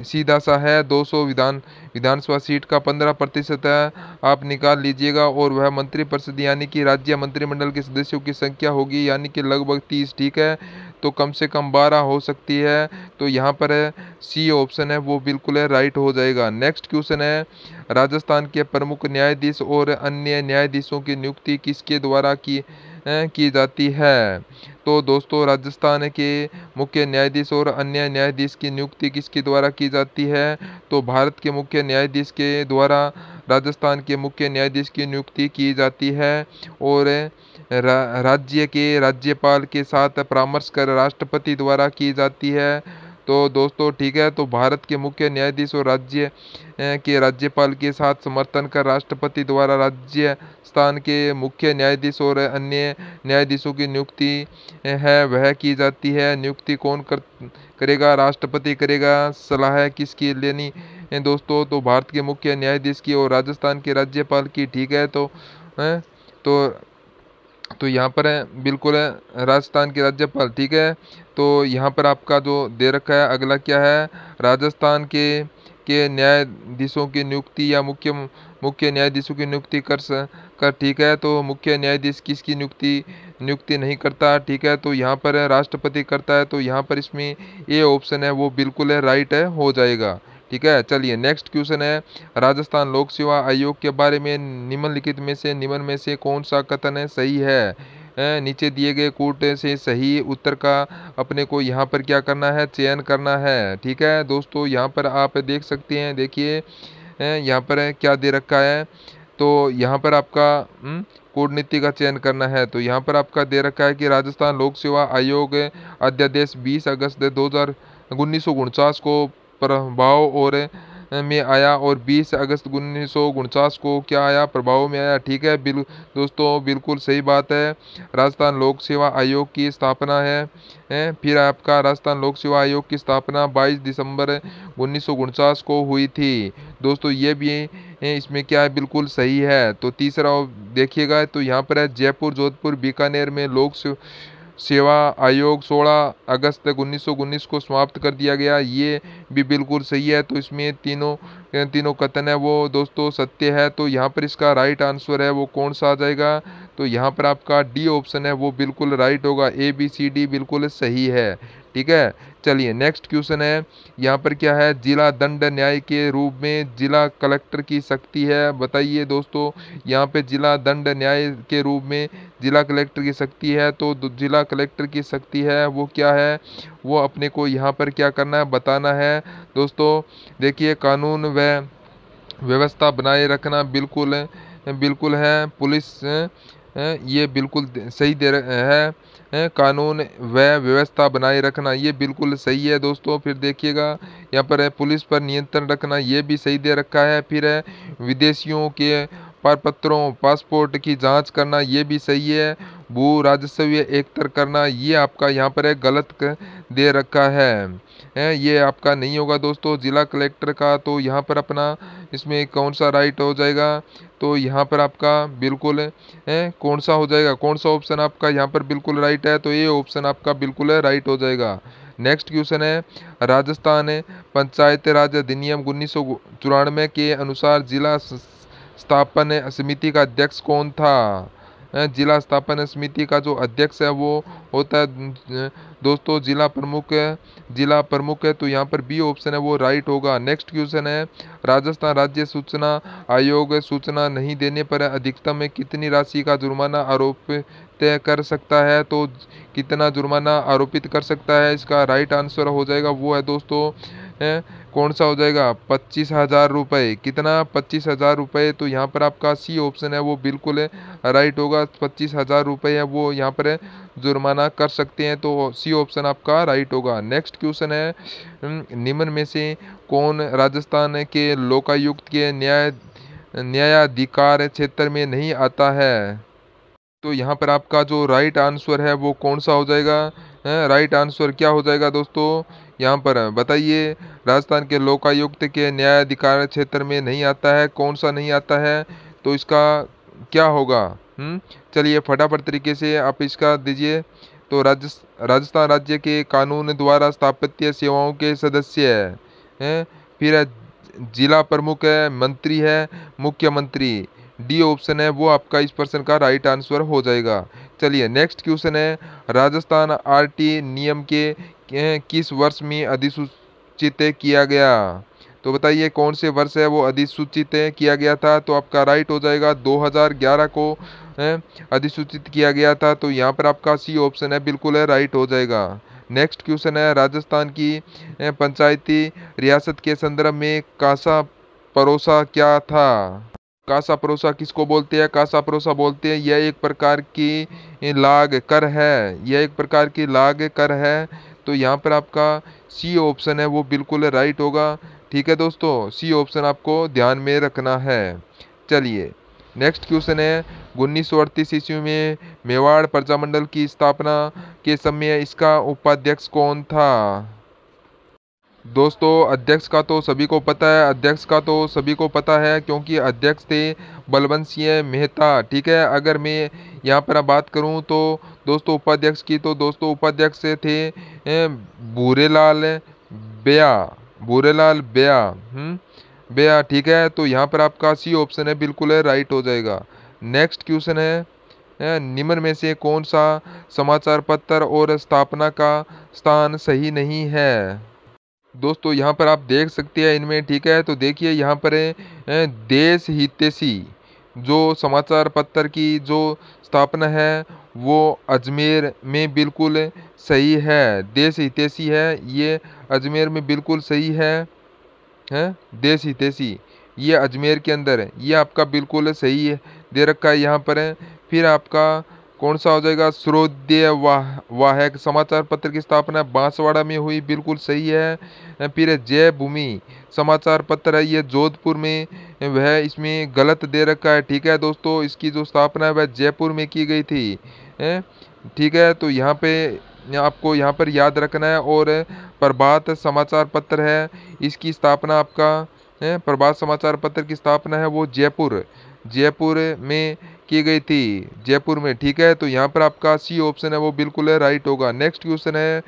सीधा सा है 200 विधानसभा सीट का 15% है, आप निकाल लीजिएगा। और वह मंत्रिपरिषद यानी कि राज्य मंत्रिमंडल के सदस्यों की संख्या होगी यानी कि लगभग 30, ठीक है। तो कम से कम 12 हो सकती है। तो यहाँ पर है सी ऑप्शन है वो बिल्कुल है राइट हो जाएगा। नेक्स्ट क्वेश्चन है, राजस्थान के प्रमुख न्यायाधीश और अन्य न्यायाधीशों की नियुक्ति किसके द्वारा की जाती है? तो दोस्तों राजस्थान के मुख्य न्यायाधीश और अन्य न्यायाधीश की नियुक्ति किसके द्वारा की जाती है? तो भारत के मुख्य न्यायाधीश के द्वारा राजस्थान के मुख्य न्यायाधीश की नियुक्ति की जाती है और राज्य के राज्यपाल के साथ परामर्श कर राष्ट्रपति द्वारा की जाती है। तो दोस्तों ठीक है, तो भारत के मुख्य न्यायाधीश और राज्य के राज्यपाल के साथ समर्थन कर राष्ट्रपति द्वारा राजस्थान के मुख्य न्यायाधीश और अन्य न्यायाधीशों की नियुक्ति है वह की जाती है। नियुक्ति कौन करेगा? राष्ट्रपति करेगा। सलाह किसकी लेनी है दोस्तों? तो भारत के मुख्य न्यायाधीश की और राजस्थान के राज्यपाल की, ठीक है। तो यहाँ पर है बिल्कुल है राजस्थान के राज्यपाल, ठीक है। तो यहाँ पर आपका जो दे रखा है अगला क्या है, राजस्थान के न्यायाधीशों की नियुक्ति या मुख्य न्यायाधीशों की नियुक्ति कर ठीक है। तो मुख्य न्यायाधीश किसकी नियुक्ति नहीं करता, ठीक है। तो यहाँ पर है राष्ट्रपति करता है। तो यहाँ पर इसमें ए ऑप्शन है वो बिल्कुल है राइट है हो जाएगा, ठीक है। चलिए नेक्स्ट क्वेश्चन है, राजस्थान लोक सेवा आयोग के बारे में निम्न में से कौन सा कथन है सही है? नीचे दिए गए कोट से सही उत्तर का अपने को यहाँ पर क्या करना है, चयन करना है, ठीक है। दोस्तों यहाँ पर आप देख सकते हैं, देखिए यहाँ पर क्या दे रखा है। तो यहाँ पर आपका कोड नीति का चयन करना है। तो यहाँ पर आपका दे रखा है कि राजस्थान लोक सेवा आयोग अध्यादेश 20 अगस्त 1949 को प्रभाव और में आया और 20 अगस्त 1949 को क्या आया, प्रभाव में आया, ठीक है। दोस्तों बिल्कुल सही बात है। राजस्थान लोक सेवा आयोग की स्थापना है फिर आपका राजस्थान लोक सेवा आयोग की स्थापना 22 दिसंबर 1949 को हुई थी। दोस्तों ये भी इसमें क्या है, बिल्कुल सही है। तो तीसरा देखिएगा, तो यहाँ पर है जयपुर, जोधपुर, बीकानेर में लोक सेवा आयोग 16 अगस्त 1919 को समाप्त कर दिया गया, ये भी बिल्कुल सही है। तो इसमें तीनों कथन है वो दोस्तों सत्य है। तो यहाँ पर इसका राइट आंसर है वो कौन सा आ जाएगा? तो यहाँ पर आपका डी ऑप्शन है वो बिल्कुल राइट होगा, ए बी सी डी बिल्कुल सही है, ठीक है। चलिए नेक्स्ट क्वेश्चन है, यहाँ पर क्या है, जिला दंड न्याय के रूप में जिला कलेक्टर की शक्ति है, बताइए दोस्तों। यहाँ पे जिला दंड न्याय के रूप में जिला कलेक्टर की शक्ति है। तो जिला कलेक्टर की शक्ति है वो क्या है, वो अपने को यहाँ पर क्या करना है, बताना है। दोस्तों देखिए, कानून व व्यवस्था बनाए रखना बिल्कुल है। पुलिस ये बिल्कुल सही दे है। कानून व व्यवस्था बनाए रखना ये बिल्कुल सही है दोस्तों। फिर देखिएगा यहाँ पर है पुलिस पर नियंत्रण रखना, ये भी सही दे रखा है। फिर है विदेशियों के पारपत्रों पासपोर्ट की जांच करना, ये भी सही है। भू राजस्व एकत्र करना, ये आपका यहाँ पर है गलत दे रखा है, ये आपका नहीं होगा दोस्तों। जिला कलेक्टर का तो यहाँ पर अपना इसमें कौन सा राइट हो जाएगा, तो यहाँ पर आपका बिल्कुल कौन सा हो जाएगा, कौन सा ऑप्शन आपका यहाँ पर बिल्कुल राइट है, तो ये ऑप्शन आपका बिल्कुल राइट हो जाएगा। नेक्स्ट क्वेश्चन है, राजस्थान पंचायत राज अधिनियम 1994 के अनुसार जिला स्थापन समिति का अध्यक्ष कौन था? जिला स्थापना समिति का जो अध्यक्ष है वो होता है दोस्तों जिला प्रमुख है। तो यहाँ पर बी ऑप्शन है वो राइट होगा। नेक्स्ट क्वेश्चन है, राजस्थान राज्य सूचना आयोग सूचना नहीं देने पर अधिकतम में कितनी राशि का जुर्माना आरोपित कर सकता है। तो कितना जुर्माना आरोपित कर सकता है, इसका राइट आंसर हो जाएगा वो है दोस्तों कौन सा हो जाएगा, 25,000 रुपये। कितना, 25,000 रुपये। तो यहाँ पर आपका सी ऑप्शन है वो बिल्कुल राइट होगा। 25,000 रुपये है वो यहाँ पर जुर्माना कर सकते हैं। तो सी ऑप्शन आपका राइट होगा। नेक्स्ट क्वेश्चन है, निम्न में से कौन राजस्थान के लोकायुक्त के न्यायाधिकार क्षेत्र में नहीं आता है। तो यहाँ पर आपका जो राइट आंसर है वो कौन सा हो जाएगा, राइट आंसर क्या हो जाएगा दोस्तों, यहाँ पर बताइए। राजस्थान के लोकायुक्त के न्यायाधिकार क्षेत्र में नहीं आता है, कौन सा नहीं आता है, तो इसका क्या होगा। चलिए फटाफट तरीके से आप इसका दीजिए। तो राजस्थान राज्य के कानून द्वारा स्थापत्य सेवाओं के सदस्य हैं। फिर है जिला प्रमुख है, मंत्री है, मुख्यमंत्री। डी ऑप्शन है वो आपका इस प्रश्न का राइट आंसर हो जाएगा। चलिए नेक्स्ट क्वेश्चन है, राजस्थान आरटी नियम के किस वर्ष में अधिसूचित किया गया। तो बताइए कौन से वर्ष है वो अधिसूचित किया गया था। तो आपका राइट हो जाएगा 2011 को अधिसूचित किया गया था। तो यहाँ पर आपका सी ऑप्शन है बिल्कुल है राइट हो जाएगा। नेक्स्ट क्वेश्चन है, राजस्थान की पंचायती रियासत के संदर्भ में कासा परोसा क्या था। कासा परोसा किसको बोलते हैं, कासा परोसा बोलते हैं यह एक प्रकार की लाग कर है, यह एक प्रकार की लाग कर है। तो यहाँ पर आपका सी ऑप्शन है वो बिल्कुल राइट होगा। ठीक है दोस्तों, सी ऑप्शन आपको ध्यान में रखना है। चलिए नेक्स्ट क्वेश्चन है, 1938 ईस्वी में मेवाड़ प्रजामंडल की स्थापना के समय इसका उपाध्यक्ष कौन था। दोस्तों अध्यक्ष का तो सभी को पता है, अध्यक्ष का तो सभी को पता है क्योंकि अध्यक्ष थे बलवंत सिंह मेहता। ठीक है, अगर मैं यहाँ पर बात करूँ तो दोस्तों उपाध्यक्ष की, तो दोस्तों उपाध्यक्ष थे भूरेलाल बेया, भूरेलाल बेया बेया। ठीक है, तो यहाँ पर आपका सी ऑप्शन है बिल्कुल है राइट हो जाएगा। नेक्स्ट क्वेश्चन है, निम्न में से कौन सा समाचार पत्र और स्थापना का स्थान सही नहीं है। दोस्तों यहाँ पर आप देख सकते हैं इनमें। ठीक है, तो देखिए यहाँ पर देश हितैषी जो समाचार पत्र की जो स्थापना है वो अजमेर में बिल्कुल सही है। देश हितैषी है ये अजमेर में बिल्कुल सही है, देश हितैषी ये अजमेर के अंदर है, ये आपका बिल्कुल सही है दे रखा है यहाँ पर है। फिर आपका कौन सा हो जाएगा, श्रोध्य वाहक समाचार पत्र की स्थापना बांसवाड़ा में हुई, बिल्कुल सही है। फिर जय भूमि समाचार पत्र है ये जोधपुर में वह इसमें गलत दे रखा है। ठीक है दोस्तों, इसकी जो स्थापना है वह जयपुर में की गई थी। ठीक है, तो यहाँ पे आपको यहाँ पर याद रखना है। और प्रभात समाचार पत्र है इसकी स्थापना आपका प्रभात समाचार पत्र की स्थापना है वो जयपुर में की गई थी, जयपुर में। ठीक है, तो यहाँ पर आपका सी ऑप्शन है वो बिल्कुल है राइट होगा। नेक्स्ट क्वेश्चन है,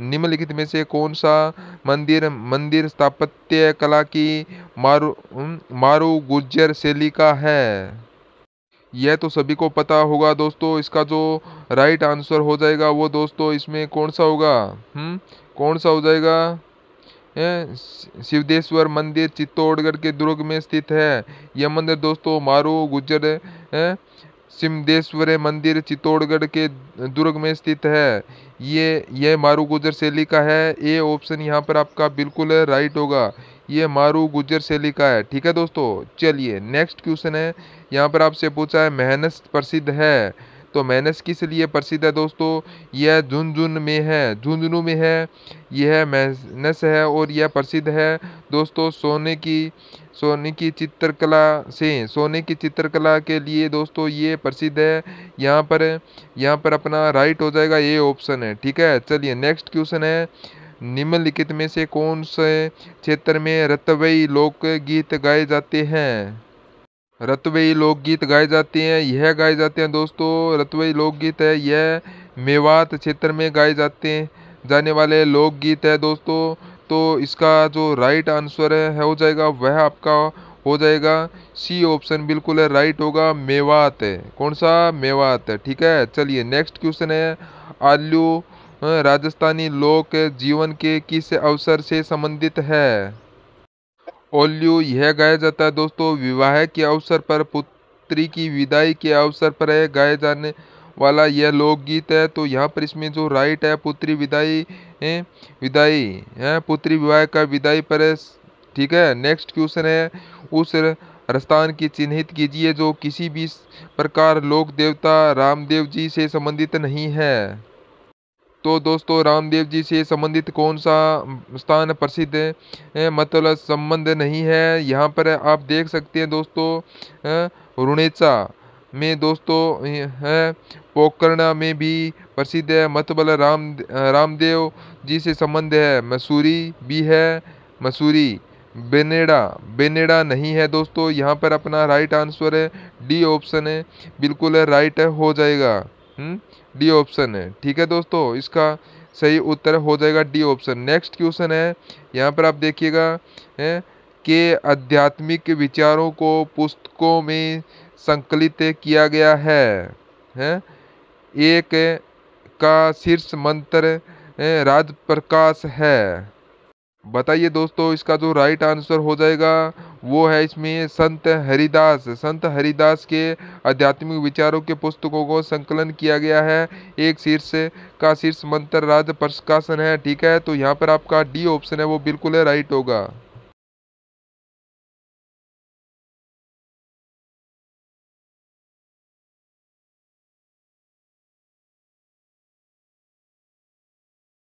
निम्नलिखित में से कौन सा मंदिर स्थापत्य कला की मारू गुर्जर शैली का है। यह तो सभी को पता होगा दोस्तों, इसका जो राइट आंसर हो जाएगा वो दोस्तों इसमें कौन सा होगा, कौन सा हो जाएगा, शिवदेश्वर मंदिर चित्तौड़गढ़ के दुर्ग में स्थित है। यह मंदिर दोस्तों मारू गुर्जर सिमदेश्वर मंदिर चित्तौड़गढ़ के दुर्ग में स्थित है। ये मारू गुर्जर शैली का है। ए ऑप्शन यहाँ पर आपका बिल्कुल राइट होगा, ये मारू गुर्जर शैली का है। ठीक है दोस्तों, चलिए नेक्स्ट क्वेश्चन है, यहाँ पर आपसे पूछा है मेहनत प्रसिद्ध है। तो मेहनत किस लिए प्रसिद्ध है दोस्तों, यह झुंझुनू में है, यह मेहनत है और यह प्रसिद्ध है दोस्तों सोने की चित्रकला के लिए दोस्तों ये प्रसिद्ध है। यहाँ पर अपना राइट हो जाएगा, ये ऑप्शन है। ठीक है, चलिए नेक्स्ट क्वेश्चन है, निम्नलिखित में से कौन से क्षेत्र में रतवई लोकगीत गाए जाते हैं। रतवई लोकगीत गाए जाते हैं, यह गाए जाते हैं दोस्तों रतवई लोकगीत है यह मेवात क्षेत्र में गाए जाने वाले लोकगीत है दोस्तों। तो इसका जो राइट आंसर है हो जाएगा वह आपका हो जाएगा सी ऑप्शन बिल्कुल है राइट होगा, मेवात है। कौन सा? मेवात। ठीक है, चलिए नेक्स्ट क्वेश्चन है, आलू राजस्थानी लोक जीवन के किस अवसर से संबंधित है? ओल्लू यह गाया जाता है दोस्तों विवाह के अवसर पर, पुत्री की विदाई के अवसर पर है गाया जाने वाला यह लोकगीत है। तो यहाँ पर इसमें जो राइट है पुत्री विदाई है, विदाई है, पुत्री विवाह का विदाई पर है। ठीक है, नेक्स्ट क्वेश्चन है, उस स्थान की चिन्हित कीजिए जो किसी भी प्रकार लोक देवता रामदेव जी से संबंधित नहीं है। तो दोस्तों रामदेव जी से संबंधित कौन सा स्थान प्रसिद्ध है, मतलब संबंध नहीं है। यहाँ पर आप देख सकते हैं दोस्तों रुणेचा में दोस्तों है, पोकरना में भी प्रसिद्ध है, मतलब रामदेव जी से संबंध है। मसूरी भी है, मसूरी। बेनेडा, बेनेडा नहीं है दोस्तों। यहाँ पर अपना राइट आंसर है डी ऑप्शन है, बिल्कुल राइट है, हो जाएगा। डी ऑप्शन है। ठीक है दोस्तों, इसका सही उत्तर हो जाएगा डी ऑप्शन। नेक्स्ट क्वेश्चन है, यहाँ पर आप देखिएगा है कि आध्यात्मिक विचारों को पुस्तकों में संकलित किया गया है? एक का शीर्ष मंत्र राज प्रकाश है। बताइए दोस्तों, इसका जो राइट आंसर हो जाएगा वो है इसमें संत हरिदास। संत हरिदास के आध्यात्मिक विचारों के पुस्तकों को संकलन किया गया है। एक शीर्ष मंत्र राज प्रकाशन है। ठीक है, तो यहाँ पर आपका डी ऑप्शन है वो बिल्कुल राइट होगा।